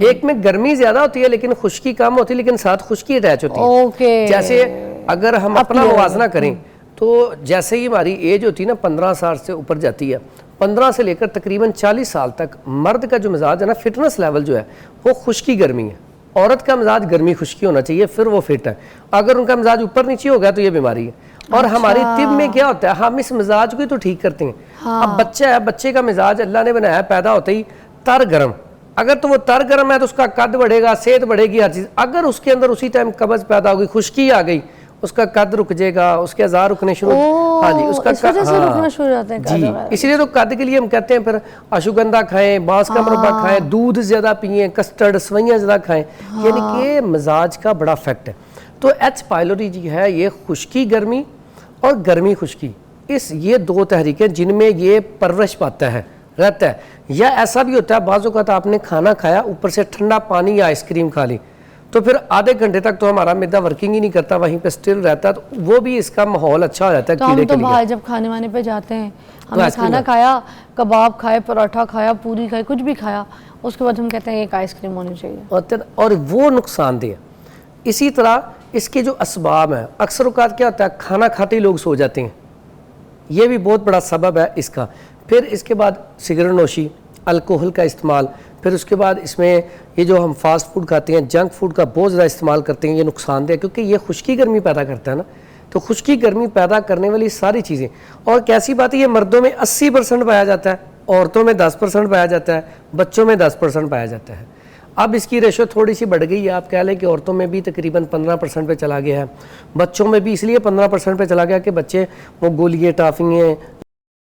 एक में गर्मी ज्यादा होती है लेकिन खुश्की कम होती है, लेकिन साथ खुश्की अटैच होती है। ओके। जैसे अगर हम अपना मुवाजना करें तो जैसे ही हमारी एज होती है ना 15 साल से ऊपर जाती है, 15 से लेकर तकरीबन 40 साल तक मर्द का जो मिजाज है ना, फिटनेस लेवल जो है वो खुश्की गर्मी है। औरत का मिजाज गर्मी खुश्की होना चाहिए, फिर वो फिट है। अगर उनका मिजाज ऊपर नीचे हो गया तो ये बीमारी है। और हमारी तिब में क्या होता है, हम इस मिजाज को ही तो ठीक करते हैं। हाँ। अब बच्चा है, बच्चे का मिजाज अल्लाह ने बनाया पैदा होते ही तर गर्म, अगर तो वो तर गर्म है तो उसका कद बढ़ेगा, सेहत बढ़ेगी, हर चीज़। अगर उसके अंदर उसी टाइम कब्ज पैदा हो गई, खुश्की आ गई, उसका कद रुक जाएगा, उसके अज़ार रुकने शुरू। हाँ जी, उसका इस वजह से रुकना शुरू हो जाते हैं जी, इसलिए तो कद के लिए हम कहते हैं फिर अशुगंधा खाएं, बांस का मुरब्बा खाएं, दूध ज़्यादा पिएं, कस्टर्ड सवैयाँ ज़्यादा खाएं, यानी कि मिजाज का बड़ा इफेक्ट है। तो एच पाइलोरी जी है, ये खुश्की गर्मी और गर्मी खुश्की, ये दो तहरीकें जिनमें ये परवरिश पाता है, रहता है। या ऐसा भी होता है बाज़ औक़ात आपने खाना खाया, ऊपर से ठंडा पानी या आइसक्रीम खा ली, तो फिर आधे घंटे तक तो हमारा मैदा वर्किंग ही नहीं करता, वहीं पे स्टिल रहता है, तो वो भी इसका माहौल अच्छा हो जाता है तो कीड़े हम तो के लिए। बाहर जब खाने वाने पे जाते हैं, हमने आइसक्रीम खाना खाया, कबाब खाए, पराठा खाया, पूरी खाई, कुछ भी खाया, उसके बाद हम कहते हैं एक आइसक्रीम होनी चाहिए, और वो नुकसानदेह है। इसी तरह इसके जो असबाब हैं, अक्सर औक़ात क्या होता है खाना खाते ही लोग सो जाते हैं, ये भी बहुत बड़ा सबब है इसका। फिर इसके बाद सिगरेट नोशी, अल्कोहल का इस्तेमाल, फिर उसके बाद इसमें ये जो हम फास्ट फूड खाते हैं, जंक फूड का बहुत ज़्यादा इस्तेमाल करते हैं, ये नुकसानदेह, क्योंकि ये खुश्की गर्मी पैदा करता है ना। तो खुश्की गर्मी पैदा करने वाली सारी चीज़ें, और कैसी बात है, ये मर्दों में 80% पाया जाता है, औरतों में 10% पाया जाता है, बच्चों में 10% पाया जाता है। अब इसकी रेशो थोड़ी सी बढ़ गई है, आप कह लें कि औरतों में भी तकरीबन 15% पे चला गया है, बच्चों में भी इसलिए 15% पे चला गया कि बच्चे वो गोलियाँ, टाफियाँ,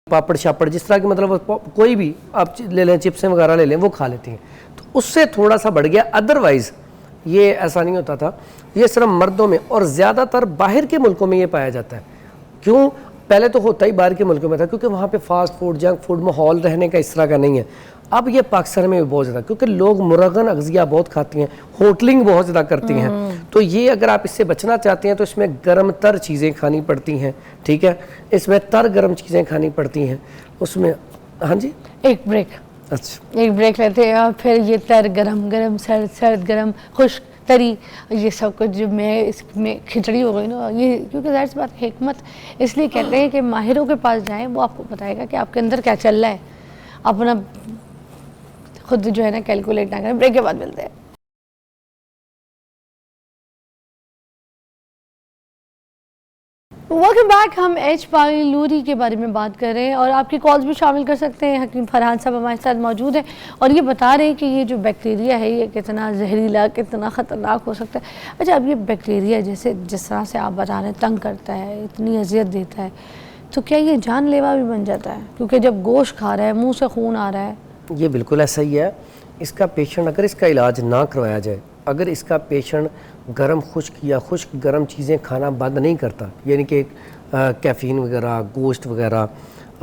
पापड़ शापड़, जिस तरह की मतलब कोई भी आप ले लें, चिप्सें वगैरह ले लें, वो खा लेती हैं, तो उससे थोड़ा सा बढ़ गया। अदरवाइज़ ये ऐसा नहीं होता था, ये सिर्फ मर्दों में, और ज़्यादातर बाहर के मुल्कों में ये पाया जाता है। क्यों? पहले तो होता ही बाहर के मुल्कों में था, क्योंकि वहाँ पे फास्ट फूड, जंक फूड माहौल रहने का इस तरह का नहीं है। अब ये पाकिस्तान में भी बहुत ज़्यादा, क्योंकि लोग मुरगन अग़ज़िया बहुत खाती हैं, होटलिंग बहुत ज़्यादा करती हैं, तो ये अगर आप इससे बचना चाहते हैं तो इसमें गर्म तर चीज़ें खानी पड़ती हैं, ठीक है, इसमें तर गर्म चीज़ें खानी पड़ती हैं उसमें। हाँ जी, एक ब्रेक, अच्छा, एक ब्रेक लेते हैं, और फिर ये तर गरम गरम, सर्द सर्द गरम, खुश्क तरी, ये सब कुछ जो मैं इसमें खिचड़ी हो गई ना, ये क्योंकि ज़ाहिर सी बात हिकमत, इसलिए कहते हैं कि माहिरों के पास जाएं, वो आपको बताएगा कि आपके अंदर क्या चल रहा है, अपना खुद जो है ना कैलकुलेट ना करें। ब्रेक के बाद मिलते हैं। Welcome back. हम एच पाइलोरी के बारे में बात कर रहे हैं और आपकी कॉल्स भी शामिल कर सकते हैं। हकीम फरहान साहब हमारे साथ मौजूद हैं और ये बता रहे हैं कि ये जो बैक्टीरिया है ये कितना जहरीला, कितना ख़तरनाक हो सकता है। अच्छा, अब ये बैक्टीरिया जैसे जिस तरह से आप बता रहे हैं तंग करता है, इतनी अजियत देता है, तो क्या ये जानलेवा भी बन जाता है? क्योंकि जब गोश्त खा रहा है, मुँह से खून आ रहा है। ये बिल्कुल ऐसा ही है। इसका पेशेंट अगर इसका इलाज ना करवाया जाए, अगर इसका पेशेंट गर्म खुश्क या खुश्क गर्म चीज़ें खाना बंद नहीं करता, यानी कि कैफ़ीन वगैरह, गोश्त वगैरह,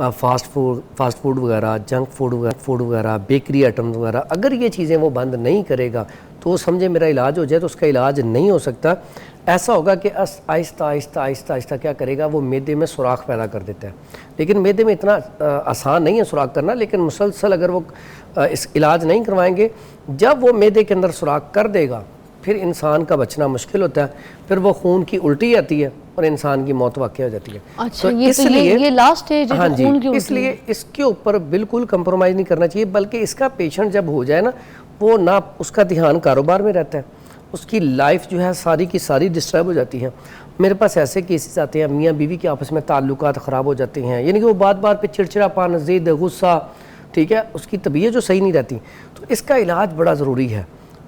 फास्ट फूड वगैरह, जंक फूड वगैरह, बेकरी आइटम्स वगैरह, अगर ये चीज़ें वो बंद नहीं करेगा तो समझे मेरा इलाज हो जाए, तो उसका इलाज नहीं हो सकता। ऐसा होगा कि आहिस्ता आहिस्ता आहिस्ता आहिस्ता क्या करेगा, वो मैदे में सुराख पैदा कर देता है। लेकिन मैदे में इतना आसान नहीं है सुराख करना, लेकिन मुसलसल अगर वो इस इलाज नहीं करवाएंगे, जब वो मैदे के अंदर सुराख कर देगा फिर इंसान का बचना मुश्किल होता है, फिर वो खून की उल्टी आती है और इंसान की मौत वाक़ई हो जाती है। अच्छा, तो ये लास्ट स्टेज है, हाँ जो खून की जी, उल्टी इसलिए इसके ऊपर बिल्कुल कंप्रोमाइज़ नहीं करना चाहिए, बल्कि इसका पेशेंट जब हो जाए ना, वो ना उसका ध्यान कारोबार में रहता है, उसकी लाइफ जो है सारी की सारी डिस्टर्ब हो जाती है। मेरे पास ऐसे केसेस आते हैं, मियाँ बीवी के आपस में ताल्लुकात ख़राब हो जाते हैं, यानी कि वो बात बात पे चिड़चिड़ापन, ज़िद, गुस्सा, ठीक है, उसकी तबीयत जो सही नहीं रहती। तो इसका इलाज बड़ा ज़रूरी है,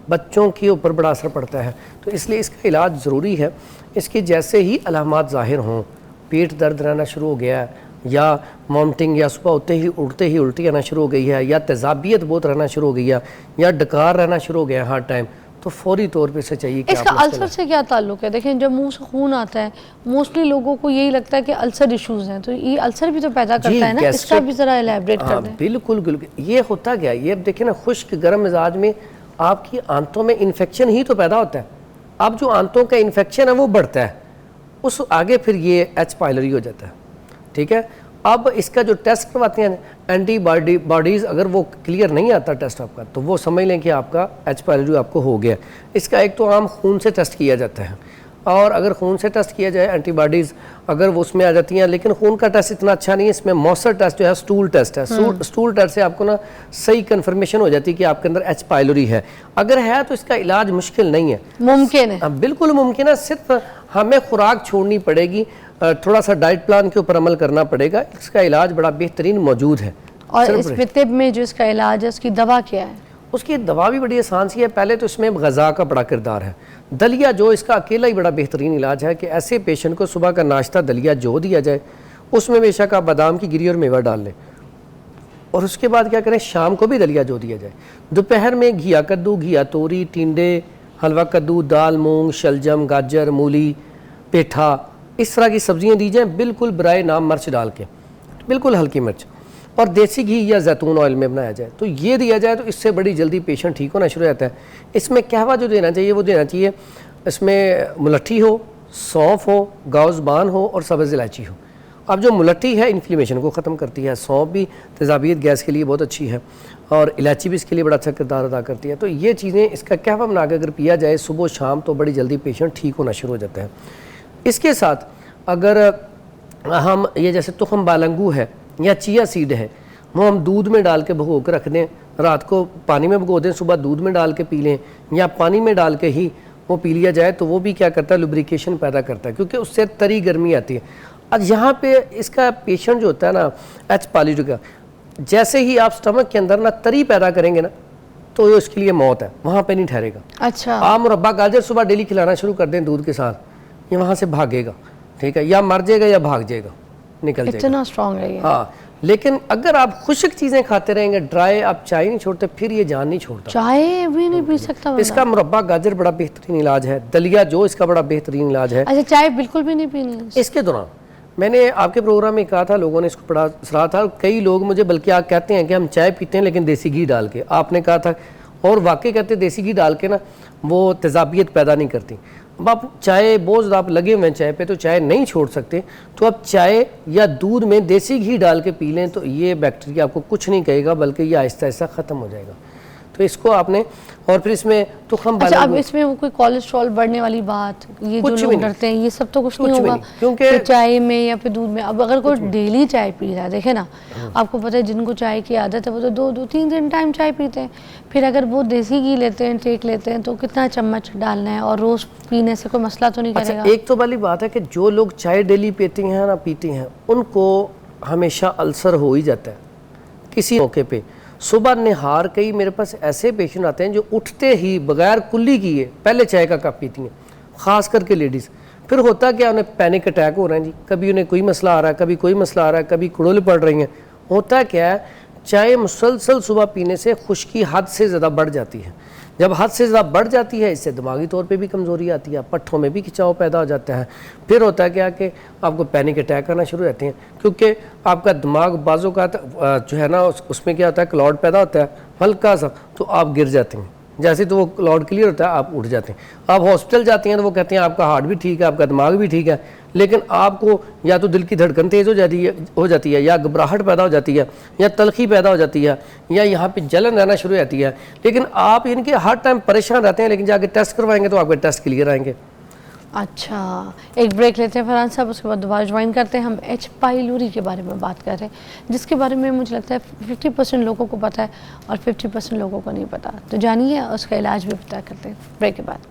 बच्चों के ऊपर बड़ा असर पड़ता है, तो इसलिए इसका इलाज ज़रूरी है। इसके जैसे ही अलामात ज़ाहिर हों, पेट दर्द रहना शुरू हो गया है, या वॉमिटिंग, या सुबह उठते ही उल्टी आना शुरू हो गई है, या तेज़ाबियत बहुत रहना शुरू हो गई है, या डकार रहना शुरू हो गया है हर टाइम, तो फौरी तौर पे से चाहिए कि इसका अल्सर से क्या ताल्लुक है? देखें, जब मुंह से खून आता है मोस्टली लोगों को यही लगता है कि अल्सर इश्यूज हैं, तो ये अल्सर भी तो पैदा करता है ना, इसका भी ज़रा एलैबोरेट कर दें। बिल्कुल बिल्कुल। ये होता क्या, ये अब देखें ना, खुश्क गर्म मिजाज में आपकी आंतों में इन्फेक्शन ही तो पैदा होता है। अब जो आंतों का इन्फेक्शन है वो बढ़ता है, उस आगे फिर ये एच पाइलोरी हो जाता है, ठीक है। अब इसका जो टेस्ट करवाते हैं एंटीबॉडीज़, अगर वो क्लियर नहीं आता टेस्ट आपका, तो वो समझ लें कि आपका एच पाइलोरी आपको हो गया। इसका एक तो आम खून से टेस्ट किया जाता है, और अगर खून से टेस्ट किया जाए एंटीबॉडीज़ अगर वो उसमें आ जाती हैं, लेकिन खून का टेस्ट इतना अच्छा नहीं है, इसमें मॉसर टेस्ट जो है स्टूल टेस्ट है। स्टूल टेस्ट से आपको ना सही कन्फर्मेशन हो जाती है कि आपके अंदर एच पाइलोरी है। अगर है तो इसका इलाज मुश्किल नहीं है, मुमकिन है, बिल्कुल मुमकिन है। सिर्फ हमें खुराक छोड़नी पड़ेगी, थोड़ा सा डाइट प्लान के ऊपर अमल करना पड़ेगा, इसका इलाज बड़ा बेहतरीन मौजूद है। और इस तिब में जो इसका इलाज है, उसकी दवा क्या है? उसकी दवा भी बड़ी आसान सी है। पहले तो इसमें गज़ा का बड़ा किरदार है। दलिया जो इसका अकेला ही बड़ा बेहतरीन इलाज है कि ऐसे पेशेंट को सुबह का नाश्ता दलिया जो दिया जाए, उसमें बेशक आप बादाम की गिरी और मेवा डाल लें, और उसके बाद क्या करें, शाम को भी दलिया जो दिया जाए। दोपहर में घिया कद्दू, घिया तोरी, टिंडे, हलवा कद्दू, दाल मूंग, शलजम, गाजर, मूली, पेठा, इस तरह की सब्जियां दी जाएँ, बिल्कुल बराए नाम मिर्च डाल के, बिल्कुल हल्की मिर्च, और देसी घी या जैतून ऑयल में बनाया जाए। तो ये दिया जाए तो इससे बड़ी जल्दी पेशेंट ठीक होना शुरू हो जाता है। इसमें कहवा जो देना चाहिए वो देना चाहिए, इसमें मुलट्ठी हो, सौंफ हो, गाउज़बान हो और सब्ज़ इलायची हो। अब जो मुलट्ठी है इन्फ्लेमेशन को ख़त्म करती है, सौंफ भी तेज़ाबियत गैस के लिए बहुत अच्छी है, और इलायची भी इसके लिए बड़ा अच्छा किरदार अदा करती है। तो ये चीज़ें इसका कहवा बना के अगर पिया जाए सुबह शाम, तो बड़ी जल्दी पेशेंट ठीक होना शुरू हो जाता है। इसके साथ अगर हम ये जैसे तुखम बालंगू है या चिया सीड है, वो हम दूध में डाल के भिगो के रख दें, रात को पानी में भिगो दें, सुबह दूध में डाल के पी लें, या पानी में डाल के ही वो पी लिया जाए, तो वो भी क्या करता है, लुब्रिकेशन पैदा करता है, क्योंकि उससे तरी गर्मी आती है। अब यहाँ पे इसका पेशेंट जो होता है ना एच पायलोरी का, जैसे ही आप स्टमक के अंदर ना तरी पैदा करेंगे ना, तो इसके लिए मौत है, वहाँ पे नहीं ठहरेगा। अच्छा, आप मुरब्बा गाजर सुबह डेली खिलाना शुरू कर दें दूध के साथ, ये वहाँ से भागेगा, ठीक है, या मर जाएगा या भाग जाएगा, निकल जाएगा। इतना स्ट्रॉन्ग है ये। हाँ, लेकिन अगर आप खुश्क चीज़ें खाते रहेंगे, ड्राई, आप चाय नहीं छोड़ते, फिर ये जान नहीं छोड़ता। चाय भी नहीं पी सकता बंदा? इसका मुरब्बा गाजर बड़ा बेहतरीन इलाज है, दलिया जो इसका बड़ा बेहतरीन इलाज है। अच्छा, चाय बिल्कुल भी नहीं पीनी है? इसके दौरान मैंने आपके प्रोग्राम में कहा था, लोगों ने इसको बड़ा सराहा था, कई लोग मुझे बल्कि आप कहते हैं कि हम चाय पीते हैं लेकिन देसी घी डाल के, आपने कहा था, और वाकई कहते देसी घी डाल के ना वो तेज़ाबियत पैदा नहीं करती। अब आप चाय बहुत ज़्यादा आप लगे हुए हैं चाय पे, तो चाय नहीं छोड़ सकते, तो आप चाय या दूध में देसी घी डाल के पी लें, तो ये बैक्टीरिया आपको कुछ नहीं कहेगा, बल्कि ये आहिस्ता आहिस्ता ख़त्म हो जाएगा। तो इसको आपने, और फिर इसमें तुखम अच्छा, अब इसमें वो कोई कोलेस्ट्रॉल बढ़ने वाली बात, ये जो लोग डरते हैं, ये सब तो कुछ नहीं होगा क्योंकि चाय में या फिर दूध में? अब अगर कोई डेली चाय पी रहा है, देखे ना, आपको पता है जिनको चाय की आदत है वो तो 2-3 टाइम चाय पीते हैं, फिर अगर वो देसी घी लेते हैं, टेक लेते हैं, तो कितना चम्मच डालना है, और रोज़ पीने से कोई मसला तो नहीं करेगा? एक तो वाली बात है कि जो लोग चाय डेली पीती हैं ना पीती हैं, उनको हमेशा अल्सर हो ही जाता है किसी मौके पे। सुबह निहार कई मेरे पास ऐसे पेशेंट आते हैं जो उठते ही बगैर कुल्ली किए पहले चाय का कप पीती हैं, ख़ास करके लेडीज़। फिर होता क्या, उन्हें पैनिक अटैक हो रहे हैं जी, कभी उन्हें कोई मसला आ रहा है, कभी कोई मसला आ रहा है, कभी कुड़ुल पड़ रही हैं। होता क्या है, चाय मुसलसल सुबह पीने से खुश्की हद से ज़्यादा बढ़ जाती है। जब हद से ज़्यादा बढ़ जाती है, इससे दिमागी तौर पे भी कमज़ोरी आती है, पट्ठों में भी खिंचाव पैदा हो जाता है। फिर होता है क्या कि आपको पैनिक अटैक आना शुरू हो जाते हैं, क्योंकि आपका दिमाग बाजों का जो है ना उसमें क्या होता है, क्लाउड पैदा होता है हल्का सा, तो आप गिर जाते हैं। जैसे तो वो क्लाउड क्लियर होता है, आप उठ जाते हैं। आप हॉस्पिटल जाते हैं तो वो कहते हैं आपका हार्ट भी ठीक है, आपका दिमाग भी ठीक है, लेकिन आपको या तो दिल की धड़कन तेज़ हो जाती है, या घबराहट पैदा हो जाती है, या तलखी पैदा हो जाती है, या यहाँ पे जलन रहना शुरू हो जाती है। लेकिन आप इनके हर टाइम परेशान रहते हैं, लेकिन जाके टेस्ट करवाएंगे तो आपके टेस्ट क्लियर आएंगे। अच्छा, एक ब्रेक लेते हैं फरहान साहब, उसके बाद दोबारा ज्वाइन करते हैं। हम एच पायलोरी के बारे में बात कर रहे हैं, जिसके बारे में मुझे लगता है 50% लोगों को पता है और 50% लोगों को नहीं पता। तो जानिए, उसका इलाज भी पता करते हैं ब्रेक के बाद।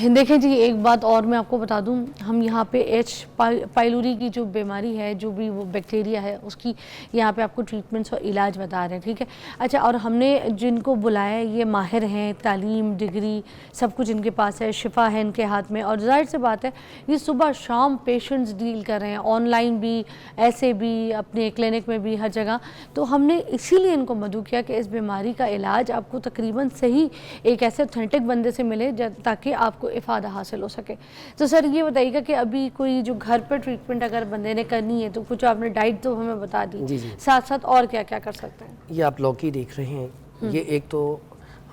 देखें जी, एक बात और मैं आपको बता दूं, हम यहाँ पे एच पायलोरी की जो बीमारी है, जो भी वो बैक्टीरिया है, उसकी यहाँ पे आपको ट्रीटमेंट्स और इलाज बता रहे हैं, ठीक है। अच्छा, और हमने जिनको बुलाया ये माहिर हैं, तालीम, डिग्री, सब कुछ इनके पास है, शिफा है इनके हाथ में, और जाहिर सी बात है ये सुबह शाम पेशेंट्स डील कर रहे हैं, ऑनलाइन भी, ऐसे भी, अपने क्लिनिक में भी, हर जगह। तो हमने इसीलिए इनको मदऊ किया कि इस बीमारी का इलाज आपको तकरीबन सही एक ऐसे ऑथेंटिक बंदे से मिले ताकि आपको इफ़ादा हासिल हो सके। तो सर ये बताइएगा कि अभी कोई जो घर पर ट्रीटमेंट अगर बंदे ने करनी है, तो कुछ आपने डाइट तो हमें बता दी, साथ साथ और क्या क्या कर सकते हैं? ये आप लौकी देख रहे हैं, ये एक तो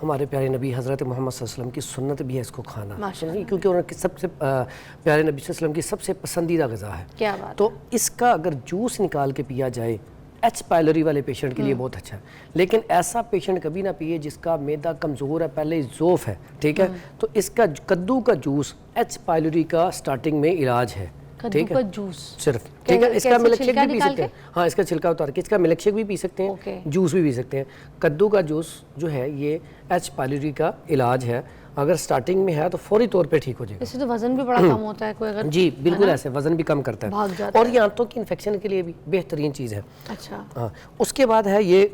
हमारे प्यारे नबी हज़रत मोहम्मद सल्लल्लाहु अलैहि वसल्लम की सुन्नत भी है इसको खाना, क्योंकि उनके सबसे प्यारे नबी सल्लल्लाहु अलैहि वसल्लम की सबसे पसंदीदा ग़िज़ा है। क्या बात। तो इसका अगर जूस निकाल के पिया जाए, एच पायलोरी वाले पेशेंट के लिए बहुत अच्छा है। लेकिन ऐसा पेशेंट कभी ना पिए जिसका मैदा कमज़ोर है, पहले ज़ोफ़ है, ठीक है। तो इसका कद्दू का जूस एच पायलोरी का स्टार्टिंग में इलाज है, ठीक है, जूस सिर्फ, ठीक है। इसका मिल्क शेक भी पी सकते हैं, हाँ, इसका छिलका उतार के इसका मिल्क शेक भी पी सकते हैं, जूस भी पी सकते हैं। कद्दू का जूस जो है ये एच पायलोरी का इलाज है। अगर स्टार्टिंग में है तो फौरी तौर पे ठीक हो जाएगा। इससे तो वजन भी बड़ा कम होता है कोई अगर, जी बिल्कुल ऐसे वजन भी कम करता भाग है जाता और ये आंतों की इन्फेक्शन के लिए भी बेहतरीन चीज़ है। अच्छा, हाँ, उसके बाद है ये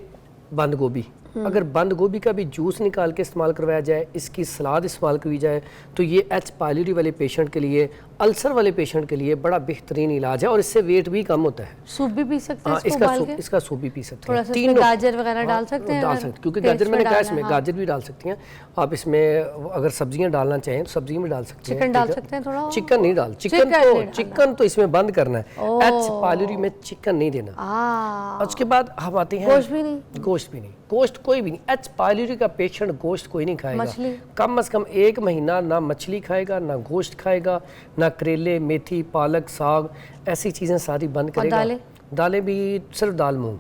बंद गोभी। अगर बंद गोभी का भी जूस निकाल के इस्तेमाल करवाया जाए, इसकी सलाद इस्तेमाल की जाए तो ये एच पायलोरी वाले पेशेंट के लिए, अल्सर वाले पेशेंट के लिए बड़ा बेहतरीन इलाज है और इससे वेट भी कम होता है। सूप भी पी सकते हैं हाँ, इसको उबाल के? इसका सूप भी पी सकते थोड़ा हैं। सा इसमें गाजर वगैरह डाल सकते हैं? डाल अगर सकते, क्योंकि टेस्ट गाजर मैंने में कहा डालना है, इसमें हाँ। गाजर भी डाल सकती हैं आप। इसमें अगर सब्जियां डालना चाहें तो सब्जियां भी डाल सकते हैं। चिकन डाल ठीक है? सकते हैं थोड़ा? चिकन नहीं डाल, चिकन नहीं डालना। चिकन तो इसमें बंद करना है। ओह। एच पायलोरी में चिकन नहीं देना। और उसके बाद हम आते हैं गोश्त भी नहीं? गोश्त भी नहीं, गोश्त कोई भी नहीं। एच पायलोरी का पेशेंट गोश्त कोई नहीं खाएगा। मछली? कम से कम 1 महीना ना मछली खाएगा, ना गोश्त खाएगा, ना करेले, मेथी, पालक, साग, ऐसी चीज़ें सारी बंद करेगा। दालें? दालें भी सिर्फ दाल मूंग,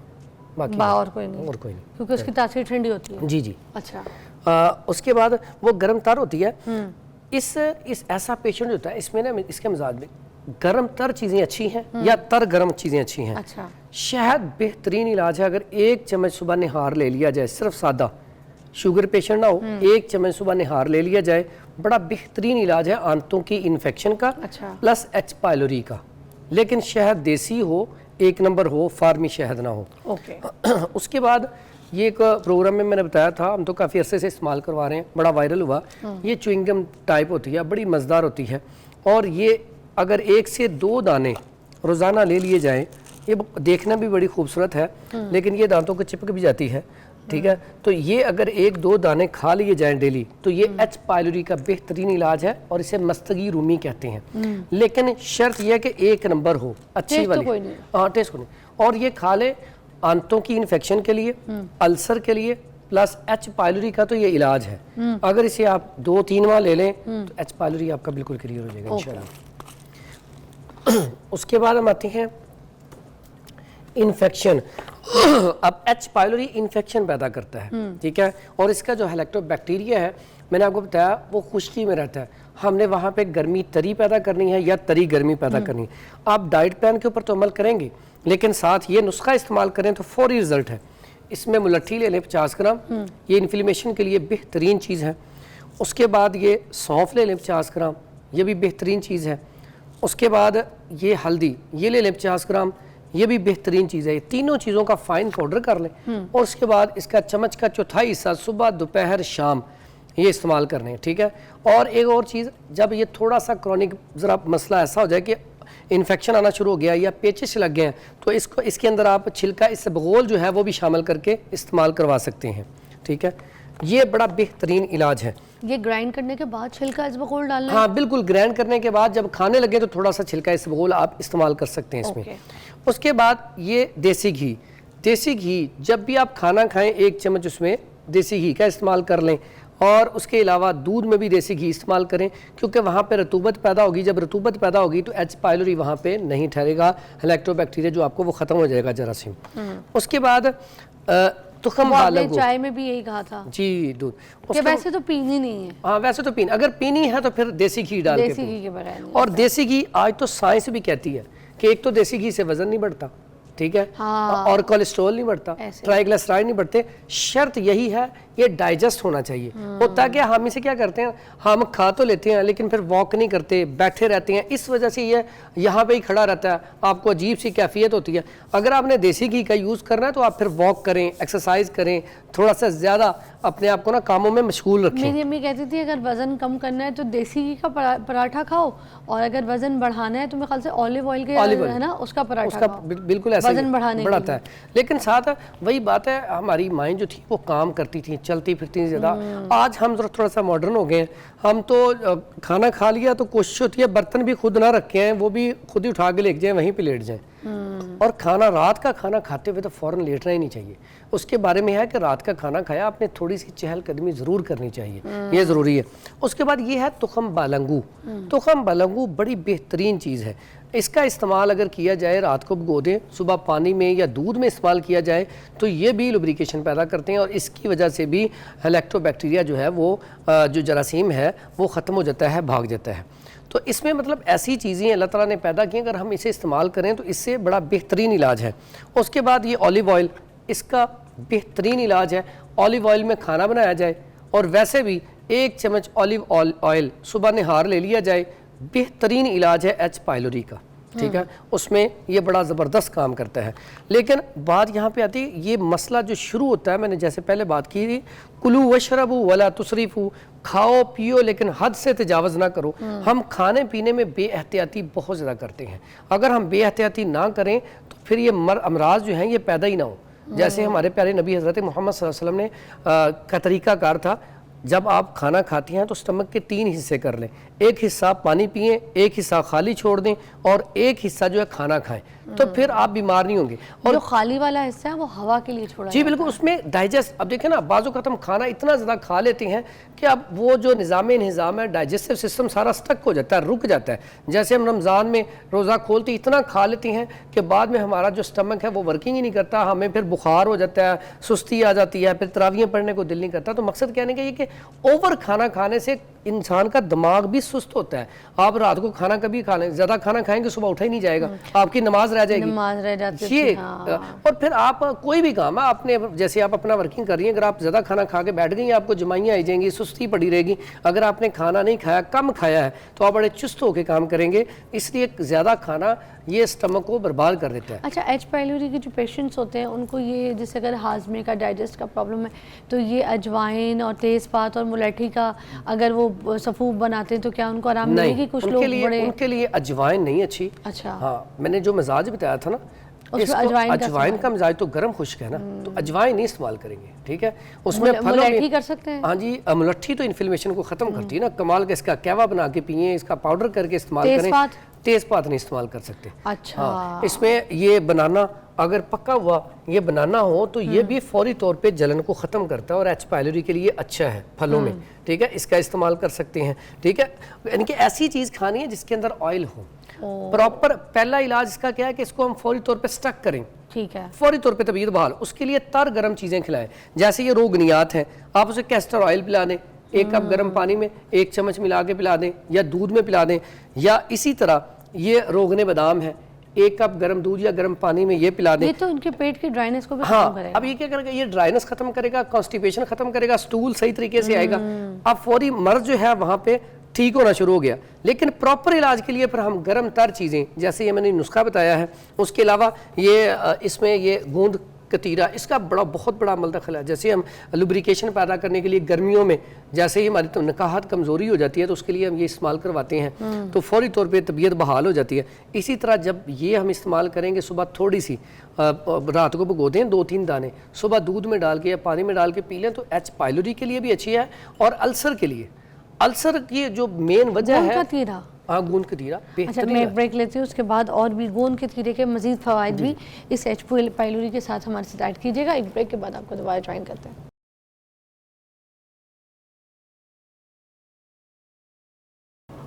बाकी और कोई नहीं? और कोई नहीं। क्योंकि उसकी तासीर ठंडी होती है। जी जी। अच्छा, उसके बाद वो गर्म तर होती है। इस ऐसा पेशेंट होता है, इसमें ना इसके मिजाज में गर्म तर चीज़ें अच्छी हैं या तर गर्म चीज़ें अच्छी हैं। अच्छा, शहद बेहतरीन इलाज है। अगर 1 चम्मच सुबह निहार ले लिया जाए, सिर्फ सादा, शुगर पेशेंट ना हो, 1 चम्मच सुबह निहार ले लिया जाए, बड़ा बेहतरीन इलाज है आंतों की इन्फेक्शन का। अच्छा। प्लस एच पायलोरी का। लेकिन शहद देसी हो, 1 नंबर हो, फार्मी शहद ना हो। ओके। उसके बाद ये एक प्रोग्राम में मैंने बताया था, हम तो काफ़ी अरसे से इस्तेमाल करवा रहे हैं, बड़ा वायरल हुआ। ये च्युइंगम टाइप होती है, बड़ी मज़ेदार होती है और ये अगर 1 से 2 दाने रोज़ाना ले लिए जाएं, ये देखना भी बड़ी खूबसूरत है लेकिन ये दांतों को चिपक भी जाती है। ठीक है, तो ये अगर 1-2 दाने खा लिए जाएं डेली तो ये एच पायलोरी का बेहतरीन इलाज है और इसे मस्तगी रूमी कहते हैं। लेकिन शर्त यह है कि 1 नंबर हो, अच्छी टेस्ट तो वाली। कोई नहीं। हाँ, टेस्ट को नहीं। और ये खा ले आंतों की इन्फेक्शन के लिए, अल्सर के लिए, प्लस एच पायलोरी का तो ये इलाज है। अगर इसे आप 2-3 माह ले लें तो एच पायलोरी आपका बिल्कुल क्लियर हो जाएगा इंशाल्लाह। उसके बाद हम आते हैं इन्फेक्शन। अब एच पायलोरी इन्फेक्शन पैदा करता है, ठीक है, और इसका जो हेलिकोबैक्टीरिया है, मैंने आपको बताया वो खुश्की में रहता है। हमने वहाँ पे गर्मी तरी पैदा करनी है या तरी गर्मी पैदा करनी है। आप डाइट प्लान के ऊपर तो अमल करेंगे लेकिन साथ ये नुस्खा इस्तेमाल करें तो फौरी रिजल्ट है। इसमें मुलट्ठी ले लें 50 ग्राम, ये इन्फ्लेमेशन के लिए बेहतरीन चीज़ है। उसके बाद ये सौंफ ले लें 50 ग्राम, ये भी बेहतरीन चीज़ है। उसके बाद ये हल्दी ये ले लें 50 ग्राम, ये भी बेहतरीन चीज़ है। ये तीनों चीज़ों का फाइन पाउडर कर लें और उसके बाद इसका चम्मच का चौथाई हिस्सा सुबह, दोपहर, शाम ये इस्तेमाल करने हैं। ठीक है, और एक और चीज़, जब ये थोड़ा सा क्रॉनिक ज़रा मसला ऐसा हो जाए कि इन्फेक्शन आना शुरू हो गया या पेचिश लग गए हैं तो इसको इसके अंदर आप छिलका इसबगोल जो है वो भी शामिल करके इस्तेमाल करवा सकते हैं। ठीक है, ये बड़ा बेहतरीन इलाज है। ये ग्राइंड करने के बाद छिलका इसबगोल डालना है? हाँ बिल्कुल, ग्राइंड करने के बाद जब खाने लगे तो थोड़ा सा छिलका इसबगोल आप इस्तेमाल कर सकते हैं इसमें। उसके बाद ये देसी घी, देसी घी जब भी आप खाना खाएं 1 चम्मच उसमें देसी घी का इस्तेमाल कर लें और उसके अलावा दूध में भी देसी घी इस्तेमाल करें क्योंकि वहाँ पे रतूबत पैदा होगी। जब रतूबत पैदा होगी तो एच पायलोरी वहाँ पे नहीं ठहरेगा, हेलिकोबैक्टीरिया जो आपको वो ख़त्म हो जाएगा जरासीम। उसके बाद तुखम बालगू, चाय में भी यही कहा था जी, दूध कि वैसे तो पीनी नहीं है। हाँ वैसे तो पीनी, अगर पीनी है तो फिर देसी घी डाल के देसी घी के बगैर नहीं। और देसी घी आज तो साइंस भी कहती है कि एक तो देसी घी से वजन नहीं बढ़ता, ठीक है, हाँ। और कोलेस्ट्रॉल नहीं बढ़ता, ट्राइग्लिसराइड नहीं बढ़ते। शर्त यही है ये डाइजेस्ट होना चाहिए। होता क्या, हम इसे क्या करते हैं, हम खा तो लेते हैं लेकिन फिर वॉक नहीं करते, बैठे रहते हैं, इस वजह से ये यहाँ पे ही खड़ा रहता है, आपको अजीब सी कैफियत होती है। अगर आपने देसी घी का यूज़ करना है तो आप फिर वॉक करें, एक्सरसाइज करें, थोड़ा सा ज़्यादा अपने आप को ना कामों में मशगूल रखें। मेरी अम्मी कहती थी अगर वजन कम करना है तो देसी घी का पराठा खाओ और अगर वजन बढ़ाना है तो मेरे ख्याल से ऑलिव ऑयल के है ना उसका पराठा खाओ। बिल्कुल ऐसा वजन बढ़ाने बढ़ाता है। लेकिन साथ वही बात है, हमारी माएँ जो थी वो काम करती थी, चलती फिरती ज़्यादा। आज हम थोड़ा सा मॉडर्न हो गए हैं, हम तो खाना खा लिया तो कोशिश होती है बर्तन भी खुद ना रखे हैं, वो भी खुद ही उठा के लेके जाएं, वहीं पे लेट जाएं। और खाना, रात का खाना खाते हुए तो फ़ौरन लेटना ही नहीं चाहिए। उसके बारे में है कि रात का खाना खाया आपने थोड़ी सी चहलकदमी ज़रूर करनी चाहिए, ये ज़रूरी है। उसके बाद ये है तुखम बालंगू। तुखम बालंगू बड़ी बेहतरीन चीज़ है। इसका इस्तेमाल अगर किया जाए, रात को भिगो दें, सुबह पानी में या दूध में इस्तेमाल किया जाए तो ये भी लुब्रिकेशन पैदा करते हैं और इसकी वजह से भी हेलिकोबैक्टीरिया जो है वो जो जरासीम है वो ख़त्म हो जाता है, भाग जाता है। तो इसमें मतलब ऐसी चीज़ें अल्लाह ताला ने पैदा की, अगर हम इसे इस्तेमाल करें तो इससे बड़ा बेहतरीन इलाज है। उसके बाद ये ऑलिव ऑयल, इसका बेहतरीन इलाज है। ऑलिव ऑयल में खाना बनाया जाए और वैसे भी 1 चम्मच ऑलिव ऑयल सुबह निहार ले लिया जाए, बेहतरीन इलाज है एच पाइलोरी का, ठीक है। उसमें ये बड़ा ज़बरदस्त काम करता है। लेकिन बात यहाँ पे आती है, ये मसला जो शुरू होता है, मैंने जैसे पहले बात की थी, कुलू वशरबू वला तुसरिफू, खाओ पियो लेकिन हद से तजावज़ ना करो। हम खाने पीने में बेएहतियाती बहुत ज़्यादा करते हैं। अगर हम बेएहतियाती ना करें तो फिर ये अमराज जो हैं ये पैदा ही ना हो। जैसे हमारे प्यारे नबी हज़रत मोहम्मद सल्लल्लाहु अलैहि वसल्लम ने का तरीक़ाकार था, जब आप खाना खाती हैं तो स्टमक के 3 हिस्से कर लें, एक हिस्सा पानी पिएं, एक हिस्सा खाली छोड़ दें और एक हिस्सा जो है खाना खाएं, तो फिर आप बीमार नहीं होंगे। और जो खाली वाला हिस्सा है वो हवा के लिए छोड़ा जी बिल्कुल, उसमें डाइजेस्ट, अब देखें ना, बाज़ वक़्त हम खाना इतना ज़्यादा खा लेते हैं कि अब वो जो निज़ाम है, डाइजेस्टिव सिस्टम सारा स्टक हो जाता है, रुक जाता है। जैसे हम रमज़ान में रोज़ा खोलते इतना खा लेते हैं कि बाद में हमारा जो स्टमक है वो वर्किंग ही नहीं करता, हमें फिर बुखार हो जाता है, सुस्ती आ जाती है, फिर तरावियाँ पढ़ने को दिल नहीं करता। तो मकसद कहने का ये कि ओवर खाना खाने से इंसान का दिमाग भी सुस्त होता है। आप रात को खाना कभी खा लें, ज़्यादा खाना खाएंगे सुबह उठा ही नहीं जाएगा, आपकी नमाज रह जाएगी, नमाज रह जाती ये है। हाँ। और फिर आप कोई भी काम है आपने, जैसे आप अपना वर्किंग कर रही हैं, अगर आप ज़्यादा खाना खा के बैठ गई, आपको जमाइयाँ आ जाएंगी, सुस्ती पड़ी रहेगी। अगर आपने खाना नहीं खाया, कम खाया है, तो आप बड़े चुस्त होकर काम करेंगे। इसलिए ज़्यादा खाना ये स्टमक को बर्बाद कर देता है। अच्छा, एच पाइलोरी के जो पेशेंट्स होते हैं उनको ये, जैसे अगर हाजमे का, डाइजेस्ट का प्रॉब्लम है, तो ये अजवाइन और तेज़पात और मुलैठी का अगर वो सफ़ूफ बनाते हैं तो क्या उनको आराम मिलेगी? कुछ लोग उनके लिए अजवाइन नहीं अच्छी। अच्छा, हाँ, मैंने जो मिजाज बताया था ना, अजवाइन का मिजाज तो गर्म खुश्क है ना, तो अजवाइन नहीं इस्तेमाल करेंगे, ठीक है। उसमें मुलैठी कर सकते हैं। हाँ जी, मुलट्ठी तो इन्फ्लेमेशन को ख़त्म करती है ना, कमाल का इसका कहवा बना के पिए, इसका पाउडर करके इस्तेमाल करें। तेज़पात नहीं इस्तेमाल कर सकते। अच्छा, हाँ, इसमें ये बनाना अगर पक्का हुआ ये बनाना हो तो ये भी फौरी तौर पे जलन को ख़त्म करता है और एच पाइलोरी के लिए अच्छा है फलों में, ठीक है। इसका इस्तेमाल कर सकते हैं, ठीक है। यानी कि ऐसी चीज़ खानी है जिसके अंदर ऑयल हो। प्रॉपर पहला इलाज इसका क्या है कि इसको हम फौरी तौर पे स्टक करें, ठीक है, फौरी तौर पे तबीयत बहाल। उसके लिए तर गर्म चीज़ें खिलाएं, जैसे ये रोगनियात हैं, आप उसे कैस्टर ऑयल पिला दें, 1 कप गर्म पानी में 1 चम्मच मिला के पिला दें, या दूध में पिला दें। या इसी तरह ये रोगने बादाम है, 1 कप गर्म दूध या गर्म पानी में ये पिला दें। ये तो उनके पेट की ड्राइनेस को भी हाँ, खत्म करेगा। अब ये क्या करेगा, ये ड्राइनेस खत्म करेगा, कॉन्स्टिपेशन खत्म करेगा, स्टूल सही तरीके से आएगा। अब फौरी मर्ज जो है वहाँ पे ठीक होना शुरू हो गया। लेकिन प्रॉपर इलाज के लिए फिर हम गर्म तर चीज़ें, जैसे ये मैंने नुस्खा बताया है, उसके अलावा ये इसमें ये गूंद कतीरा, इसका बहुत बड़ा अमल दखल है। जैसे हम लुब्रिकेशन पैदा करने के लिए गर्मियों में, जैसे ही हमारी तो नकाहत कमज़ोरी हो जाती है तो उसके लिए हम ये इस्तेमाल करवाते हैं, तो फौरी तौर पे तबीयत बहाल हो जाती है। इसी तरह जब ये हम इस्तेमाल करेंगे, सुबह थोड़ी सी रात को भिगो दें 2-3 दाने, सुबह दूध में डाल के या पानी में डाल के पी लें, तो एच पाइलोरी के लिए भी अच्छी है। और अल्सर के लिए, अल्सर की जो मेन वजह है, हाँ, गूंद कतीरा। अच्छा, मैं ब्रेक लेती हूँ, उसके बाद और भी गूंद कतीरे के मजीद फ़वाइद भी इस एच पाइलोरी के साथ हमारे साथ ऐड कीजिएगा। एक ब्रेक के बाद आपको दोबारा ज्वाइन करते हैं।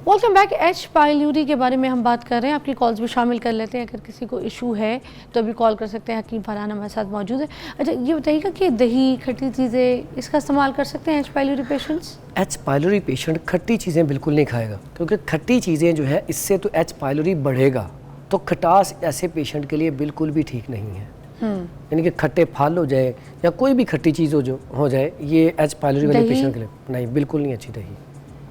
Welcome back. एच पाइलोरी के बारे में हम बात कर रहे हैं, आपकी कॉल्स भी शामिल कर लेते हैं। अगर किसी को इशू है तो अभी कॉल कर सकते हैं। हकीम फरहान हमारे साथ मौजूद है। अच्छा, ये बताइएगा कि दही, खट्टी चीज़ें, इसका इस्तेमाल कर सकते हैं H pylori patients? H pylori patient खट्टी चीज़ें बिल्कुल नहीं खाएगा, क्योंकि खट्टी चीज़ें जो है इससे तो एच पाइलोरी बढ़ेगा। तो खटास ऐसे पेशेंट के लिए बिल्कुल भी ठीक नहीं है। यानी कि खट्टे फल हो जाए या कोई भी खट्टी चीज़ हो जाए, ये एच पाइलोरी वाले पेशेंट के लिए नहीं, बिल्कुल नहीं अच्छी दही।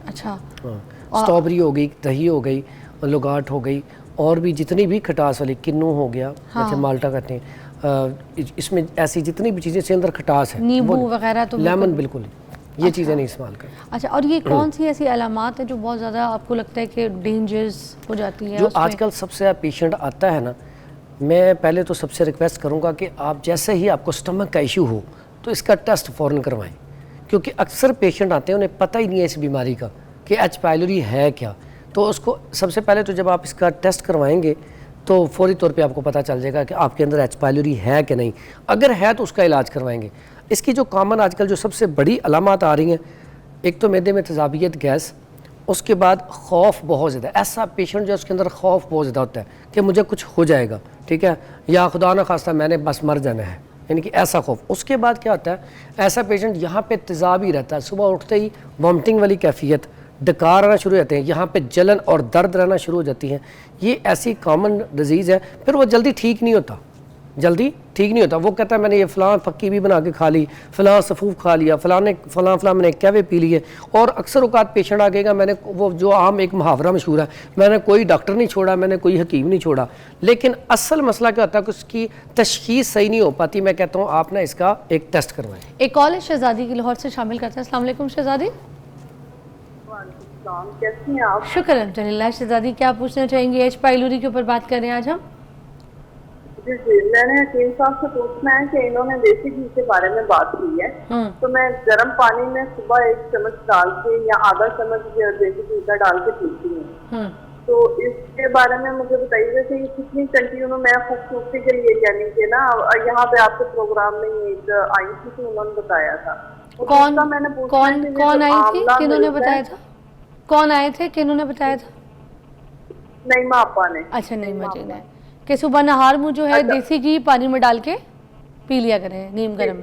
अच्छा, हाँ, स्ट्रॉबेरी हो गई, दही हो गई, लुगाट हो गई, और भी जितनी भी खटास वाली, किन्नू हो गया, जैसे माल्टा कहते हैं, इसमें ऐसी जितनी भी चीज़ें से अंदर खटास है, नींबू वगैरह, तो लेमन बिल्कुल ये चीज़ें नहीं इस्तेमाल करें। अच्छा, और ये कौन सी ऐसी अलामात है जो बहुत ज़्यादा आपको लगता है कि डेंजरस हो जाती है? जो आजकल सबसे ज़्यादा पेशेंट आता है ना, मैं पहले तो सबसे रिक्वेस्ट करूँगा कि आप जैसे ही आपको स्टमक का इशू हो तो इसका टेस्ट फ़ौरन करवाएं, क्योंकि अक्सर पेशेंट आते हैं उन्हें पता ही नहीं है इस बीमारी का कि एच पाइलोरी है क्या। तो उसको सबसे पहले तो जब आप इसका टेस्ट करवाएंगे तो फौरी तौर पे आपको पता चल जाएगा कि आपके अंदर एच पाइलोरी है कि नहीं। अगर है तो उसका इलाज करवाएंगे। इसकी जो कॉमन आजकल जो सबसे बड़ी अलामत आ रही हैं, एक तो मैदे में तेज़ाबियत, गैस, उसके बाद खौफ बहुत ज़्यादा। ऐसा पेशेंट जो उसके अंदर खौफ बहुत ज़्यादा होता है कि मुझे कुछ हो जाएगा, ठीक है, या खुदा न खास्ता मैंने बस मर जाना है, यानी कि ऐसा खौफ। उसके बाद क्या होता है, ऐसा पेशेंट यहाँ पे तेज़ाब ही रहता है, सुबह उठते ही वॉमिटिंग वाली कैफियत, डकार आना शुरू हो जाते हैं, यहाँ पे जलन और दर्द रहना शुरू हो जाती है। ये ऐसी कॉमन डिजीज़ है, फिर वो जल्दी ठीक नहीं होता, जल्दी ठीक नहीं होता। वो कहता है मैंने ये फ़लाँ फक्की भी बना के खा ली, फ़लाँ सफ़ूफ खा लिया, फ़लाँ मैंने कहवे पी लिए। और अक्सर औक़ात पेशेंट आ गएगा, मैंने वो जो आम एक मुहावरा मशहूर है, मैंने कोई डॉक्टर नहीं छोड़ा, मैंने कोई हकीम नहीं छोड़ा। लेकिन असल मसला क्या होता है कि उसकी तशख़ीस सही नहीं हो पाती। मैं कहता हूँ आप ना इसका एक टेस्ट करवाएं। एक कॉल है शहजादी की लाहौर से, शामिल करते हैं। अस्सलाम वालेकुम शहजादी। कैसी हैं आप? शुक्र अल्हम्दुलिल्लाह। शहजादी क्या पूछना चाहेंगे? एच पाइलोरी के ऊपर बात कर रहे हैं आज हम। जी जी, मैंने हकीम साहब से पूछना है कि इन्होंने देसी घी के बारे में बात की है, तो मैं गर्म पानी में सुबह 1 चम्मच डाल के या आधा चम्मच देसी घी का डाल के पीती हूँ। तो इसके बारे में मुझे बताइए कि कितनी कंटिन्यू मैं खूबसूरती के लिए यानी कि ना यहाँ पे आपके प्रोग्राम में एक आई थी तो उन्होंने बताया था। कौन मैंने कौन आई थी, किन्होंने बताया था? कौन आए थे, किन्होंने बताया था? नईमा आपा ने। अच्छा, नईमा जी ने कि सुबह नहार मुँह जो है देसी घी पानी में डाल के पी लिया करें नीम गर्म।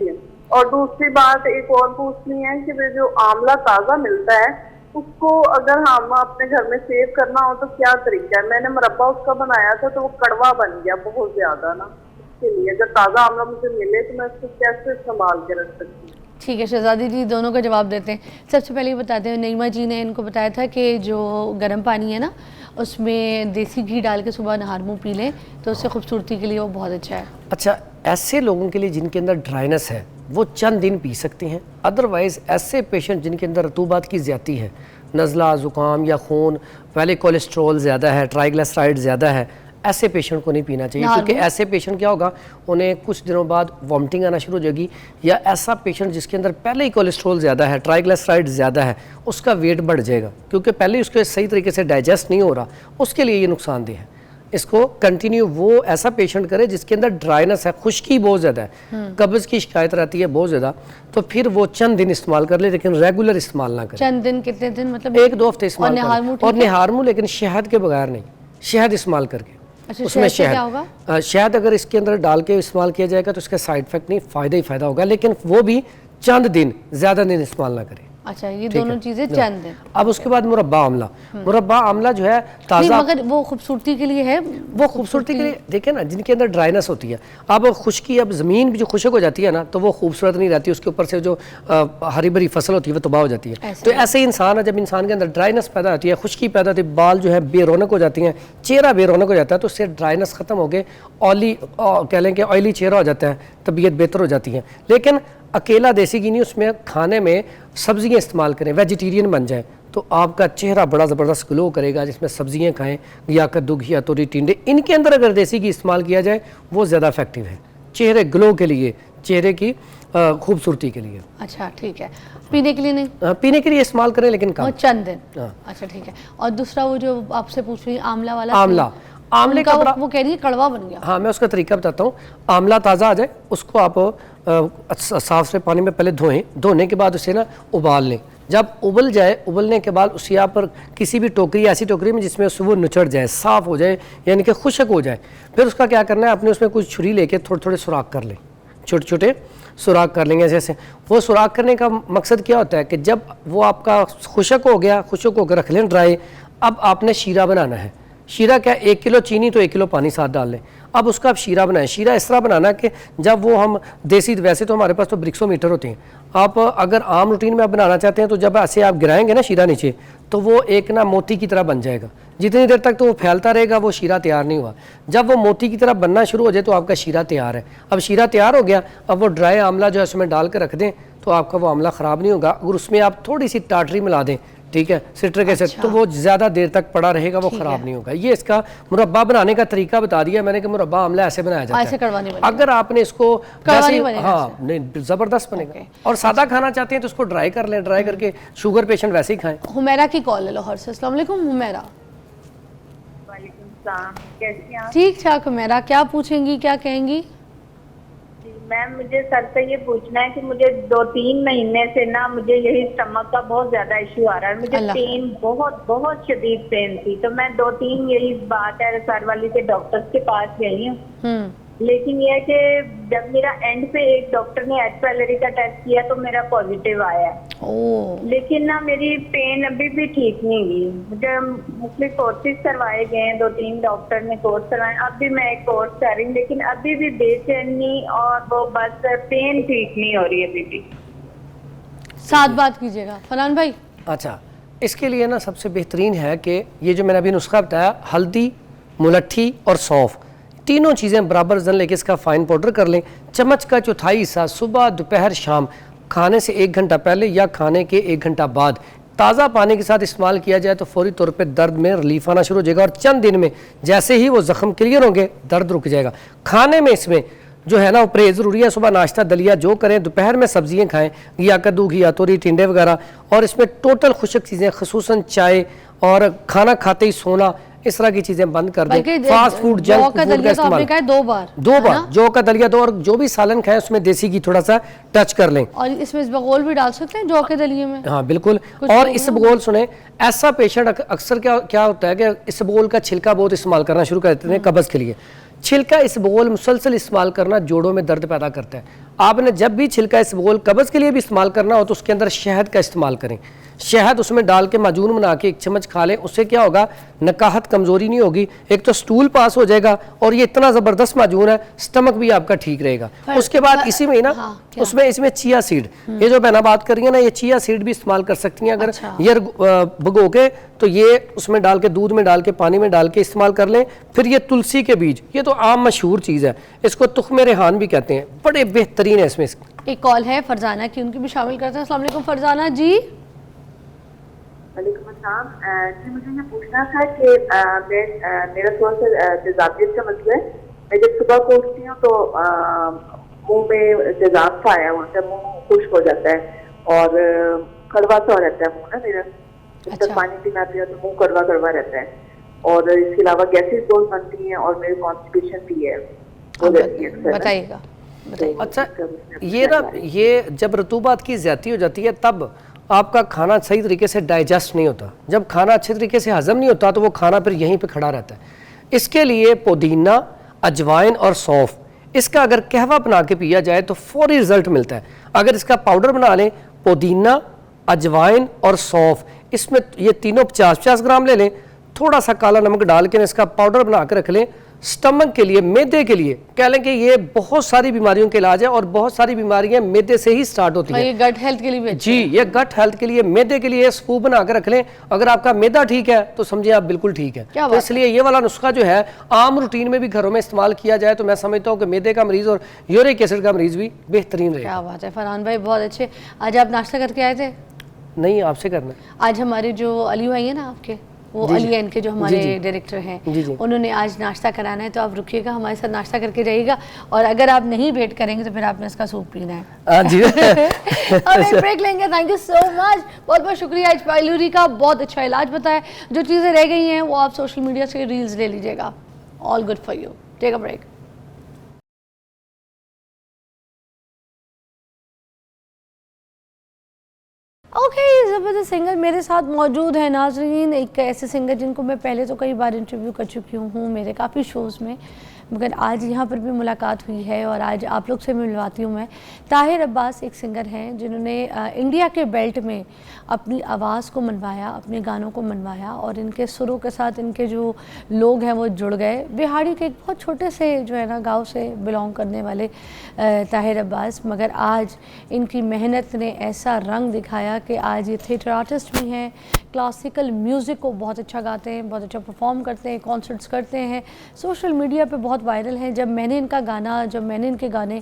और दूसरी बात एक और पूछनी है कि वे जो आंवला ताज़ा मिलता है उसको अगर हम अपने घर में सेव करना हो तो क्या तरीका है? मैंने मुरब्बा उसका बनाया था तो वो कड़वा बन गया बहुत ज्यादा ना। इसके लिए अगर ताज़ा आंवला मुझे मिले तो मैं उसको कैसे संभाल के रख सकती हूँ? ठीक है शहजादी जी, दोनों का जवाब देते हैं। सबसे पहले ये बताते हैं, नईमा जी ने इनको बताया था कि जो गर्म पानी है ना उसमें देसी घी डाल के सुबह नहार मुँह पी लें तो उससे खूबसूरती के लिए वो बहुत अच्छा है। अच्छा, ऐसे लोगों के लिए जिनके अंदर ड्राइनेस है वो चंद दिन पी सकते हैं। अदरवाइज़ ऐसे पेशेंट जिनके अंदर रतूबात की ज़्यादती है, नज़ला, ज़ुकाम या खून, पहले कोलेस्ट्रॉल ज़्यादा है, ट्राइग्लिसराइड ज़्यादा है, ऐसे पेशेंट को नहीं पीना चाहिए। क्योंकि ऐसे पेशेंट क्या होगा, उन्हें कुछ दिनों बाद वॉमिटिंग आना शुरू हो जाएगी। या ऐसा पेशेंट जिसके अंदर पहले ही कोलेस्ट्रॉल ज़्यादा है, ट्राइग्लिसराइड ज़्यादा है, उसका वेट बढ़ जाएगा क्योंकि पहले उसके सही तरीके से डाइजेस्ट नहीं हो रहा, उसके लिए ये नुकसानदेह है। इसको कंटिन्यू वो ऐसा पेशेंट करे जिसके अंदर ड्राइनेस है, खुश्की बहुत ज़्यादा है, कब्ज़ की शिकायत रहती है बहुत ज़्यादा, तो फिर वो चंद दिन इस्तेमाल कर ले लेकिन रेगुलर इस्तेमाल ना करे। चंद दिन कितने दिन? मतलब 1-2 हफ्ते इस्तेमाल करें। और निहार मुँह लेकिन शहद के बगैर नहीं, शहद इस्तेमाल करके। अच्छा, उसमें शहद क्या होगा? शहद अगर इसके अंदर डाल के इस्तेमाल किया जाएगा तो इसका साइड इफेक्ट नहीं, फ़ायदा ही फ़ायदा होगा, लेकिन वो भी चंद दिन, ज़्यादा दिन इस्तेमाल ना करें। अच्छा, ये दोनों चीज़ें चंद दिन। अब उसके बाद मुरब्बा आमला। मुरब्बा आमला जो है ताज़ा, मगर वो खूबसूरती के लिए है, वो खूबसूरती के लिए देखें ना, जिनके अंदर ड्राइनेस होती है। अब खुश्की, अब ज़मीन भी जो खुशक हो जाती है ना तो वो खूबसूरत नहीं रहती, उसके ऊपर से जो हरी भरी फसल होती है वो तबाह हो जाती है। तो ऐसे ही इंसान है, जब इंसान के अंदर ड्राइनेस पैदा होती है, खुश्की पैदा होती है, बाल जो है बेरौनक हो जाती हैं, चेहरा बेरौनक हो जाता है, तो उससे ड्राइनेस ख़त्म हो गए, ऑयली कह लें कि ऑयली चेहरा हो जाता है, तबीयत बेहतर हो जाती है। लेकिन अकेला देसी घी नहीं, उसमें खाने में सब्जियां इस्तेमाल करें, वेजिटेरियन बन जाए तो आपका चेहरा बड़ा ज़बरदस्त ग्लो करेगा। जिसमें सब्जियां खाएं या कद्दू घी या तोरी टिंडे, इनके अंदर अगर देसी घी इस्तेमाल किया जाए वो ज़्यादा इफेक्टिव है चेहरे ग्लो के लिए, चेहरे की खूबसूरती के लिए। अच्छा ठीक है, पीने के लिए नहीं? पीने के लिए इस्तेमाल करें लेकिन कम, चंद दिन। अच्छा ठीक है। और दूसरा वो जो आपसे पूछ रही आंवला वाला, आमले का वो कह रही है कड़वा बन गया। हाँ, मैं उसका तरीका बताता हूँ। आमला ताज़ा आ जाए उसको आप साफ से पानी में पहले धोएं, धोने के बाद उसे ना उबाल लें। जब उबल जाए, उबलने के बाद उसे आप किसी भी टोकरी, ऐसी टोकरी में जिसमें उससे वो नुचड़ जाए, साफ़ हो जाए, यानी कि खुशक हो जाए, फिर उसका क्या करना है, आपने उसमें कुछ छुरी लेके थोड़े थोड़े सुराख कर लें, छोटे छोटे सुराख कर लेंगे। जैसे वो सुराख करने का मकसद क्या होता है कि जब वो आपका खुशक हो गया, खुशक होकर रख लें ड्राई, अब आपने शीरा बनाना है। शीरा क्या, 1 किलो चीनी तो 1 किलो पानी साथ डाल लें। अब उसका आप शीरा बनाएं। शीरा इस तरह बनाना कि जब वो हम देसी, वैसे तो हमारे पास तो ब्रिक्सोमीटर होते हैं, आप अगर आम रूटीन में आप बनाना चाहते हैं तो जब ऐसे आप गिराएंगे ना शीरा नीचे, तो वो एक ना मोती की तरह बन जाएगा। जितनी देर तक तो वो फैलता रहेगा वो शीरा तैयार नहीं हुआ। जब वो मोती की तरह बनना शुरू हो जाए तो आपका शीरा तैयार है। अब शीरा तैयार हो गया, अब वो ड्राई आमला जो है उसमें डाल कर रख दें तो आपका वो आमला ख़राब नहीं होगा। अगर उसमें आप थोड़ी सी टाटरी मिला दें, ठीक है, सिट्रिक एसिड, तो वो ज़्यादा देर तक पड़ा रहेगा, वो ख़राब नहीं होगा। ये इसका मुरब्बा बनाने का तरीका बता दिया मैंने कि मुरब्बा आमला ऐसे बनाया जाता है। अगर आपने इसको हाँ नहीं, ज़बरदस्त बनेगा। और सादा खाना चाहते हैं तो उसको ड्राई कर लें, ड्राई करके शुगर पेशेंट वैसे ही खाएं। हुमैरा की कॉल है लाहौर से। अस्सलाम वालेकुम हुमैरा। कैसी हैं? ठीक ठाक हुमैरा, क्या पूछेंगी, क्या कहेंगी? मैम मुझे सर से ये पूछना है कि मुझे 2-3 महीने से ना मुझे यही स्टमक का बहुत ज्यादा इशू आ रहा है। मुझे पेन, बहुत बहुत शदीद पेन थी, तो मैं 2-3 यही बात है सर वाली के डॉक्टर्स के पास गई हूँ, लेकिन ये है कि जब मेरा एंड पे एक डॉक्टर ने एच पाइलोरी का टेस्ट किया तो मेरा पॉजिटिव आया है। ओह, लेकिन ना मेरी पेन अभी भी ठीक नहीं हुई। मुझे मुख्तलिफ कोर्सेज करवाए गए हैं, 2-3 डॉक्टर ने कोर्स करवाए, अब भी मैं एक कोर्स कर रही हूँ, लेकिन अभी भी बेचैनी और वो बस पेन ठीक नहीं हो रही है अभी भी। साथ बात कीजिएगा फरहान भाई। अच्छा, इसके लिए ना सबसे बेहतरीन है कि ये जो मैंने अभी नुस्खा बताया, हल्दी, मुलट्ठी और सौंफ, तीनों चीज़ें बराबर वजन लेके इसका फाइन पाउडर कर लें। चम्मच का चौथाई हिस्सा सुबह, दोपहर, शाम, खाने से 1 घंटा पहले या खाने के 1 घंटा बाद ताज़ा पानी के साथ इस्तेमाल किया जाए तो फौरी तौर पे दर्द में रिलीफ आना शुरू हो जाएगा और चंद दिन में जैसे ही वो ज़ख्म क्लियर होंगे दर्द रुक जाएगा। खाने में इसमें जो है ना वो परहेज ज़रूरी है। सुबह नाश्ता दलिया जो करें, दोपहर में सब्जियां खाएं, घिया कद्दू, घिया तोरी, टिंडे वगैरह, और इसमें टोटल खुशक चीज़ें खुसूसन चाय और खाना खाते ही सोना, इस तरह की चीज़ें बंद कर दें। फास्ट फूड, जंक फूड का इस्तेमाल 2 बार जौ का दलिया दो, और जो भी सालन खाएं उसमें देसी घी थोड़ा सा टच कर लें। और इसमें इसबगोल भी डाल सकते हैं जौ के दलिए में। हाँ बिल्कुल। और इसबगोल सुने, ऐसा पेशेंट अक्सर क्या होता है कि इसबगोल का छिलका बहुत इस्तेमाल करना शुरू कर देते हैं कब्ज़ के लिए। छिलका इसबगोल मुसलसल इस्तेमाल करना जोड़ों में दर्द पैदा करता है। आपने जब भी छिलका इसबगोल कब्ज़ के लिए भी इस्तेमाल करना हो तो उसके अंदर शहद का इस्तेमाल करें। शहद उसमें डाल के माजून बना के 1 चम्मच खा लें, उससे क्या होगा, नकाहत कमज़ोरी नहीं होगी, एक तो स्टूल पास हो जाएगा और ये इतना ज़बरदस्त माजून है, स्टमक भी आपका ठीक रहेगा। उसके बाद इसी में ना उसमें इसमें चिया सीड, ये जो बहना बात कर रही है ना, ये चिया सीड भी इस्तेमाल कर सकती हैं अगर ये भगो के, तो ये उसमें डाल के, दूध में डाल के, पानी में डाल के इस्तेमाल कर लें। फिर ये तुलसी के बीज, ये तो आम मशहूर चीज़ है, इसको तुख्मे रेहान भी कहते हैं, बड़े बेहतरीन है इसमें। एक कॉल है फरजाना की, उनकी भी शामिल करते हैं। अस्सलाम वालेकुम फरजाना जी। वालेकुम अस्सलाम। जी मुझे ये पूछना था कि मेरा थोड़ा सा तेजाबियत का मसला है। मैं जब सुबह को उठती हूँ तो मुंह में तेजाब सा आया हुआ है, मुंह खुश्क हो जाता है और कड़वा सा हो रहता है मुंह ना मेरा। जब तक पानी पीना पिया तो मुंह कड़वा कड़वा रहता है, और इसके अलावा गैसेस बहुत बनती हैं और मेरी कॉन्स्टिपेशन भी है, हो जाती है अक्सर। बताइएगा। अच्छा, ये ना ये जब रतूबात की ज़्यादती हो जाती है तब आपका खाना सही तरीके से डाइजेस्ट नहीं होता। जब खाना अच्छे तरीके से हजम नहीं होता तो वो खाना फिर यहीं पे खड़ा रहता है। इसके लिए पुदीना, अजवाइन और सौंफ, इसका अगर कहवा बना के पिया जाए तो फौरी रिजल्ट मिलता है। अगर इसका पाउडर बना लें, पुदीना, अजवाइन और सौंफ, इसमें ये तीनों 50-50 ग्राम ले लें, थोड़ा सा काला नमक डाल के इसका पाउडर बना के रख लें। स्टमक के लिए, मैदे के लिए कह लें कि ये बहुत सारी बीमारियों के इलाज है और बहुत सारी बीमारियां मैदे से ही स्टार्ट होती हैं। ये गट हेल्थ के लिए भी जी, ये गट हेल्थ के लिए, मैदे के लिए स्कूप बना के रख लें। अगर आपका मैदा ठीक है तो समझिए आप बिल्कुल ठीक है। तो इसलिए ये वाला नुस्खा जो है आम रूटीन में भी घरों में इस्तेमाल किया जाए तो मैं समझता हूँ कि मैदे का मरीज और यूरिक एसिड का मरीज भी बेहतरीन रहेगा। क्या बात है फरहान भाई, बहुत अच्छे। आज आप नाश्ता करके आए थे? नहीं, आपसे करना। आज हमारे जो अली भाई है ना आपके, वो अली एन के जो हमारे डायरेक्टर हैं, उन्होंने आज नाश्ता कराना है, तो आप रुकिएगा, हमारे साथ नाश्ता करके जाइएगा। और अगर आप नहीं वेट करेंगे तो फिर आपने इसका सूप पीना है। जी। अब एक ब्रेक लेंगे। थैंक यू सो मच, बहुत बहुत शुक्रिया। एच पाइलोरी का बहुत अच्छा इलाज बताया। जो चीज़ें रह गई हैं वो आप सोशल मीडिया से रील्स ले लीजिएगा। All good for you. Take a break. Okay, ज़बरदस्त सिंगर मेरे साथ मौजूद है नाज़रीन। एक ऐसे सिंगर जिनको मैं पहले तो कई बार इंटरव्यू कर चुकी हूँ मेरे काफ़ी शोज़ में, मगर आज यहाँ पर भी मुलाकात हुई है और आज आप लोग से मिलवाती हूँ मैं। ताहिर अब्बास एक सिंगर हैं जिन्होंने इंडिया के बेल्ट में अपनी आवाज़ को मनवाया, अपने गानों को मनवाया, और इनके सुरों के साथ इनके जो लोग हैं वो जुड़ गए। बिहाड़ी के एक बहुत छोटे से जो है ना गाँव से बिलोंग करने वाले ताहिर अब्बास, मगर आज इनकी मेहनत ने ऐसा रंग दिखाया कि आज ये थिएटर आर्टिस्ट भी हैं, क्लासिकल म्यूज़िक को बहुत अच्छा गाते हैं, बहुत अच्छा परफॉर्म करते हैं, कॉन्सर्ट्स करते हैं, सोशल मीडिया पे बहुत वायरल हैं। जब मैंने इनके गाने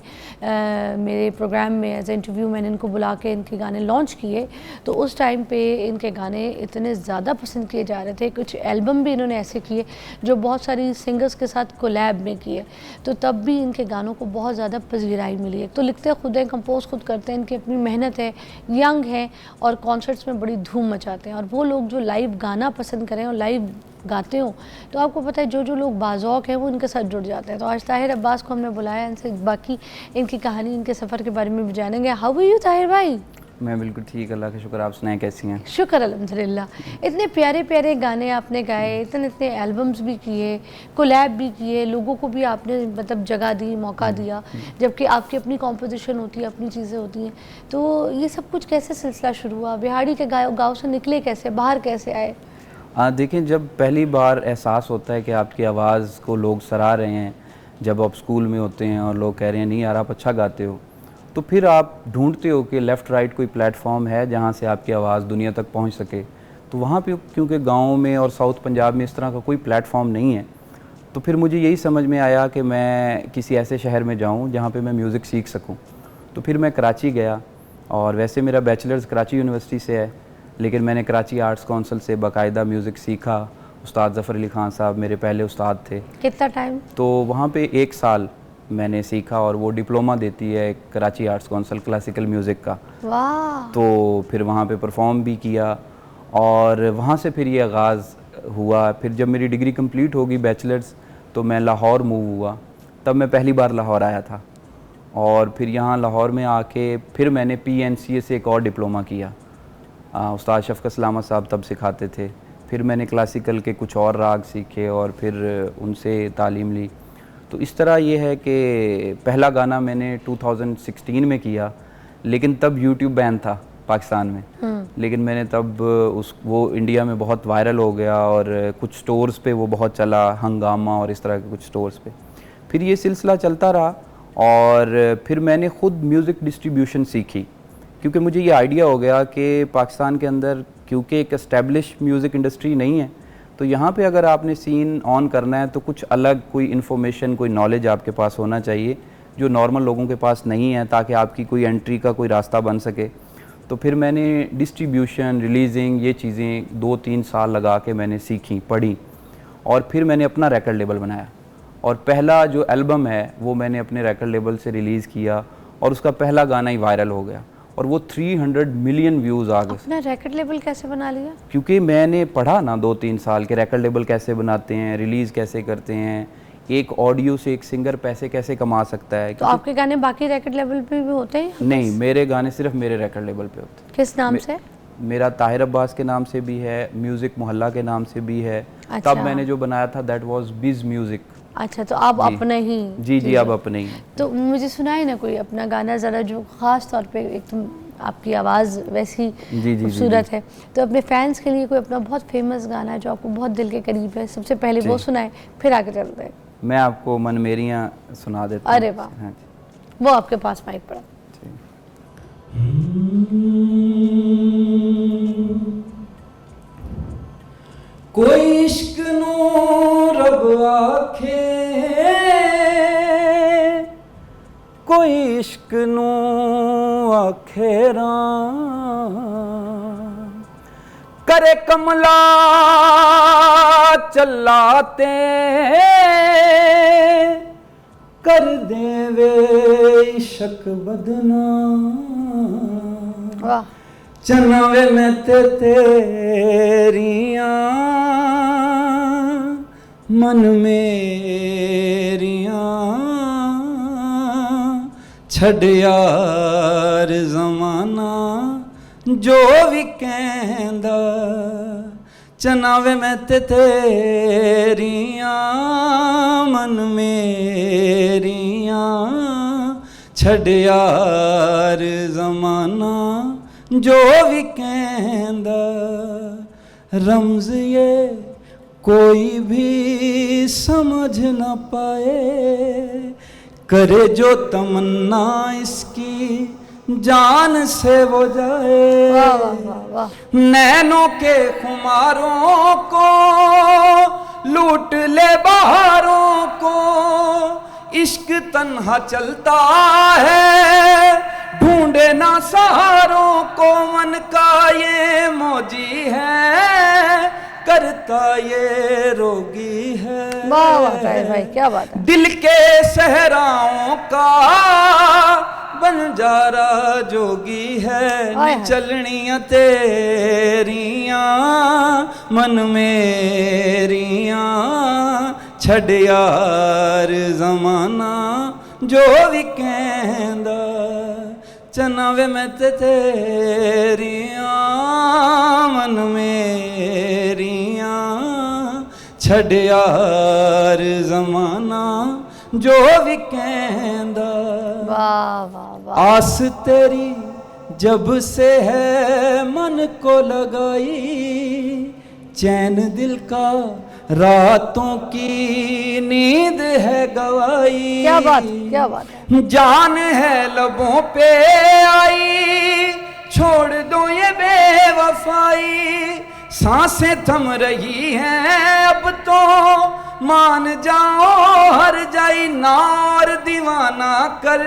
मेरे प्रोग्राम में एज ए इंटरव्यू मैंने इनको बुला के इनके गाने लॉन्च किए तो उस टाइम पे इनके गाने इतने ज़्यादा पसंद किए जा रहे थे। कुछ एल्बम भी इन्होंने ऐसे किए जो बहुत सारी सिंगर्स के साथ कोलैब में किए, तो तब भी इनके गानों को बहुत ज़्यादा पजीराई मिली है। तो लिखते खुद हैं, कंपोज खुद करते हैं, इनकी अपनी मेहनत है, यंग हैं और कॉन्सर्ट्स में बड़ी धूम मचाते हैं। और वो लोग जो लाइव गाना पसंद करें और लाइव गाते हो तो आपको पता है जो लोग बाज़ौक हैं वो इनके साथ जुड़ जाते हैं। तो आज ताहिर अब्बास को हमने बुलाया, इनसे बाकी इनकी कहानी, इनके सफ़र के बारे में भी जानेंगे। हाउ आर यू ताहिर भाई? मैं बिल्कुल ठीक, अल्लाह का शुक्र। आप सुनाएं कैसी हैं? शुक्र अल्हम्दुलिल्लाह। इतने प्यारे प्यारे गाने आपने गाए, इतने इतने एल्बम्स भी किए, कोलैब भी किए, लोगों को भी आपने मतलब जगह दी, मौका दिया, जबकि आपकी अपनी कॉम्पोजिशन होती है, अपनी चीज़ें होती हैं। तो ये सब कुछ कैसे सिलसिला शुरू हुआ? बिहाड़ी के गाँव से निकले कैसे, बाहर कैसे आए? देखें, जब पहली बार एहसास होता है कि आपकी आवाज़ को लोग सराह रहे हैं, जब आप स्कूल में होते हैं और लोग कह रहे हैं नहीं यार आप अच्छा गाते हो, तो फिर आप ढूंढते हो कि लेफ़्ट राइट कोई प्लेटफॉर्म है जहाँ से आपकी आवाज़ दुनिया तक पहुँच सके। तो वहाँ पे क्योंकि गाँव में और साउथ पंजाब में इस तरह का कोई प्लेटफॉर्म नहीं है, तो फिर मुझे यही समझ में आया कि मैं किसी ऐसे शहर में जाऊँ जहाँ पे मैं म्यूज़िक सीख सकूँ। तो फिर मैं कराची गया, और वैसे मेरा बैचलर्स कराची यूनिवर्सिटी से है, लेकिन मैंने कराची आर्ट्स काउंसिल से बाकायदा म्यूज़िक सीखा। उस्ताद ज़फ़र अली ख़ान साहब मेरे पहले उस्ताद थे। कितना टाइम? तो वहाँ पे 1 साल मैंने सीखा, और वो डिप्लोमा देती है Karachi arts council classical music का। वाह। तो फिर वहाँ पे परफॉर्म भी किया, और वहाँ से फिर ये आगाज़ हुआ। फिर जब मेरी डिग्री कंप्लीट होगी बैचलर्स, तो मैं लाहौर मूव हुआ। तब मैं पहली बार लाहौर आया था, और फिर यहाँ लाहौर में आके फिर मैंने PNCA से एक और डिप्लोमा किया। उस्ताद शफ़क़त सलामा साहब तब सिखाते थे। फिर मैंने क्लासिकल के कुछ और राग सीखे और फिर उनसे तालीम ली। तो इस तरह ये है कि पहला गाना मैंने 2016 में किया, लेकिन तब YouTube बैन था पाकिस्तान में। लेकिन मैंने तब वो इंडिया में बहुत वायरल हो गया, और कुछ स्टोर्स पे वो बहुत चला, हंगामा और इस तरह के कुछ स्टोर्स पे। फिर ये सिलसिला चलता रहा, और फिर मैंने ख़ुद म्यूज़िक डिस्ट्रीब्यूशन सीखी, क्योंकि मुझे ये आइडिया हो गया कि पाकिस्तान के अंदर क्योंकि एक एस्टेब्लिश म्यूज़िक इंडस्ट्री नहीं है, तो यहाँ पे अगर आपने सीन ऑन करना है तो कुछ अलग कोई इन्फॉर्मेशन, कोई नॉलेज आपके पास होना चाहिए जो नॉर्मल लोगों के पास नहीं है, ताकि आपकी कोई एंट्री का कोई रास्ता बन सके। तो फिर मैंने डिस्ट्रीब्यूशन, रिलीजिंग, ये चीज़ें 2-3 साल लगा के मैंने सीखी, पढ़ी, और फिर मैंने अपना रिकॉर्ड लेबल बनाया। और पहला जो एल्बम है वो मैंने अपने रिकॉर्ड लेबल से रिलीज़ किया, और उसका पहला गाना ही वायरल हो गया, और वो 300 मिलियन व्यूज़ आ गए। अपना रिकॉर्ड लेबल कैसे बना लिया? क्योंकि मैंने पढ़ा ना 2-3 साल के रिकॉर्ड लेबल कैसे बनाते हैं, रिलीज़ कैसे करते हैं, एक ऑडियो से एक सिंगर पैसे कैसे कमा सकता है। तो आपके गाने बाकी रिकॉर्ड लेबल पे भी होते हैं? नहीं, मेरे गाने सिर्फ मेरे रिकॉर्ड लेबल पे होते हैं। किस नाम से? मेरा ताहिर अब्बास के नाम से भी है, म्यूज़िक मोहल्ला के नाम से भी है। अच्छा। तब मैंने जो बनाया था दैट वाज बिज म्यूज़िक। अच्छा, तो आप अपने ही? जी, अब अपने ही। तो मुझे सुनाए ना कोई अपना गाना ज़रा, जो ख़ास तौर पे एकदम आपकी आवाज़ वैसी खूबसूरत है, तो अपने फैंस के लिए कोई अपना बहुत फेमस गाना जो आपको बहुत दिल के करीब है, सबसे पहले वो सुनाए, फिर आगे चलते हैं। मैं आपको मन मेरियाँ सुना देता हूँ। अरे वाह, वो आपके पास माइक पड़ा। कोई इश्क नू रब आखे, कोई इश्क नू आखे राम, करे कमला चलाते, कर देवे इश्क बदनाम। वाह। चनावे मैं ते तेरियां, मन मेरियां, छड़ यार ज़माना जो भी कहंदा। चनावे मैं ते तेरियां, मन मेरियां, छड़ यार ज़माना जो भी कहंदा। रमज़ ये कोई भी समझ ना पाए, करे जो तमन्ना इसकी जान से वो जाए। वाह वाह वाह वाह। नैनों के खुमारों को लूट ले बहारों को, इश्क तन्हा चलता है ढूंढे ना सहारों को। मन का ये मौजी है, करता ये रोगी है। वाह वाह ताहिर भाई, क्या बात है। दिल के सहराओं का बंजारा जोगी है। चलनियां तेरियां, मन मेरियां, छड़ यार ज़माना जो भी कहंदा। चना वे मैं ते तेरियां मन मेरियां छड़ यार ज़माना जो भी कहंदा वाह वाह वाह। आस तेरी जब से है मन को लगाई चैन दिल का रातों की नींद है गवाई क्या बात है। जान है लबों पे आई छोड़ दो ये बेवफाई सांसें थम रही हैं अब तो मान जाओ हर जाई नार दीवाना कर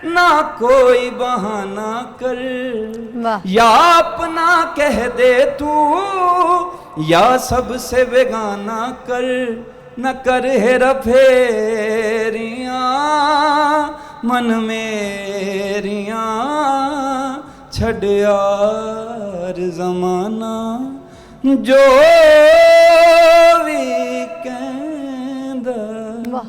ना कोई बहाना कर वाह। या अपना कह दे तू या सबसे बेगाना कर न कर हेरा फेरियां मन मेरियां छड़ यार ज़माना जो भी कहंदा। वाह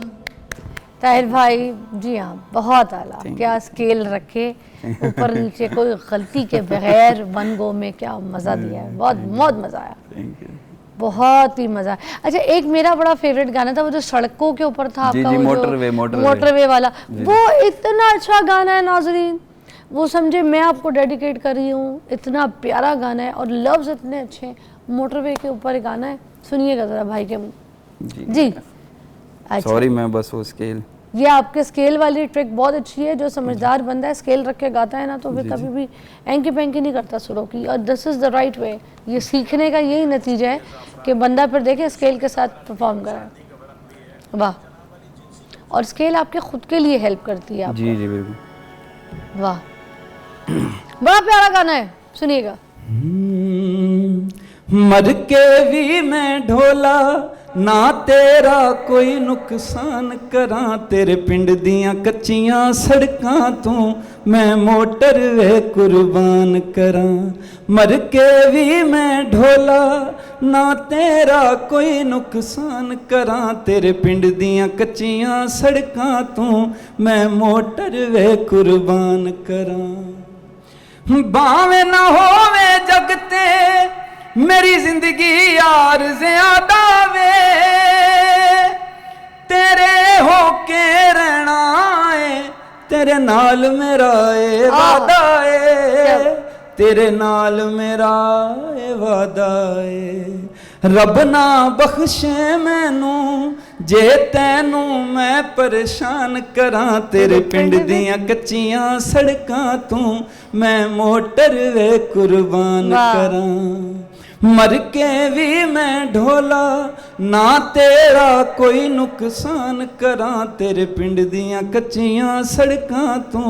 ताहिर भाई जी हाँ, बहुत आला। क्या स्केल रखे ऊपर नीचे, कोई गलती के बगैर वन गो में क्या मज़ा दिया है। बहुत बहुत मज़ा आया, बहुत ही मज़ा। अच्छा, एक मेरा बड़ा फेवरेट गाना था वो जो सड़कों के ऊपर था आपका, जी, वो मोटरवे वाला, वो इतना अच्छा गाना है नाजरीन, वो समझे मैं आपको डेडिकेट कर रही हूँ। इतना प्यारा गाना है और लफ्ज़ इतने अच्छे हैं। मोटरवे के ऊपर गाना है, सुनिएगा ज़रा भाई के मुँह। जी अच्छा, सॉरी मैं बस वो स्केल, ये आपके स्केल वाली ट्रिक बहुत अच्छी है। जो समझदार बंदा है स्केल रख के गाता है ना, तो फिर कभी भी एंकी पेंकी नहीं करता सुरों की। और this is the right way. ये सीखने का यही नतीजा है कि बंदा फिर देखे स्केल के साथ परफॉर्म करे। वाह। और स्केल आपके खुद के लिए हेल्प करती है आपको। जी जी बिल्कुल। वाह, बड़ा प्यारा गाना है, सुनिएगा। मर के भी मैं ढोला ना तेरा कोई नुकसान करा तेरे पिंड दियां कच्चियां सड़कां तू मैं मोटर वे कुर्बान करा। मर के भी मैं ढोला ना तेरा कोई नुकसान करा तेरे पिंड दियां कच्चियां सड़कां तू मैं मोटर वे कुर्बान करा। बावें ना होवे जगते मेरी जिंदगी यार ज्यादा वे तेरे होके रहना है तेरे नाल मेरा ए वादा है तेरे नाल मेरा ए वादा है। रब ना बख्शे मैनू जे तैनू मैं परेशान करा तेरे पिंड दियां कच्चियां सड़कां तू मैं मोटर वे कुर्बान करा। मर के भी मैं ढोला ना तेरा कोई नुकसान करा तेरे पिंड दियां कच्चियां सड़कां तू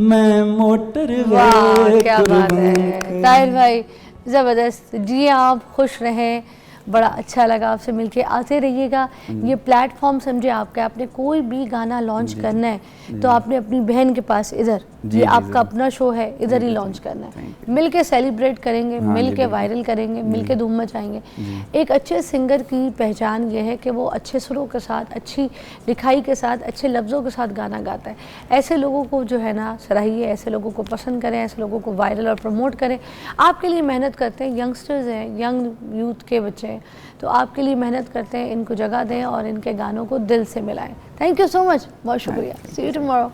मैं मोटर वे क्या बात है ताहिर भाई, ज़बरदस्त जी। आप खुश रहें, बड़ा अच्छा लगा आपसे मिलके। आते रहिएगा। ये प्लेटफॉर्म समझे आपका, आपने कोई भी गाना लॉन्च करना है तो आपने अपनी बहन के पास इधर, ये आपका अपना शो है, इधर ही लॉन्च करना है। मिलके सेलिब्रेट करेंगे, मिलके वायरल करेंगे, मिलके धूम मचाएंगे। एक अच्छे सिंगर की पहचान ये है कि वो अच्छे सुरों के साथ, अच्छी लिखाई के साथ, अच्छे लफ्ज़ों के साथ गाना गाता है। ऐसे लोगों को जो है ना सराहिए, ऐसे लोगों को पसंद करें, ऐसे लोगों को वायरल और प्रमोट करें। आपके लिए मेहनत करते हैं, यंगस्टर्स हैं, यंग यूथ के बच्चे हैं, तो आपके लिए मेहनत करते हैं। इनको जगह दें और इनके गानों को दिल से मिलाएं। थैंक यू सो मच, बहुत शुक्रिया। सी यू टुमारो।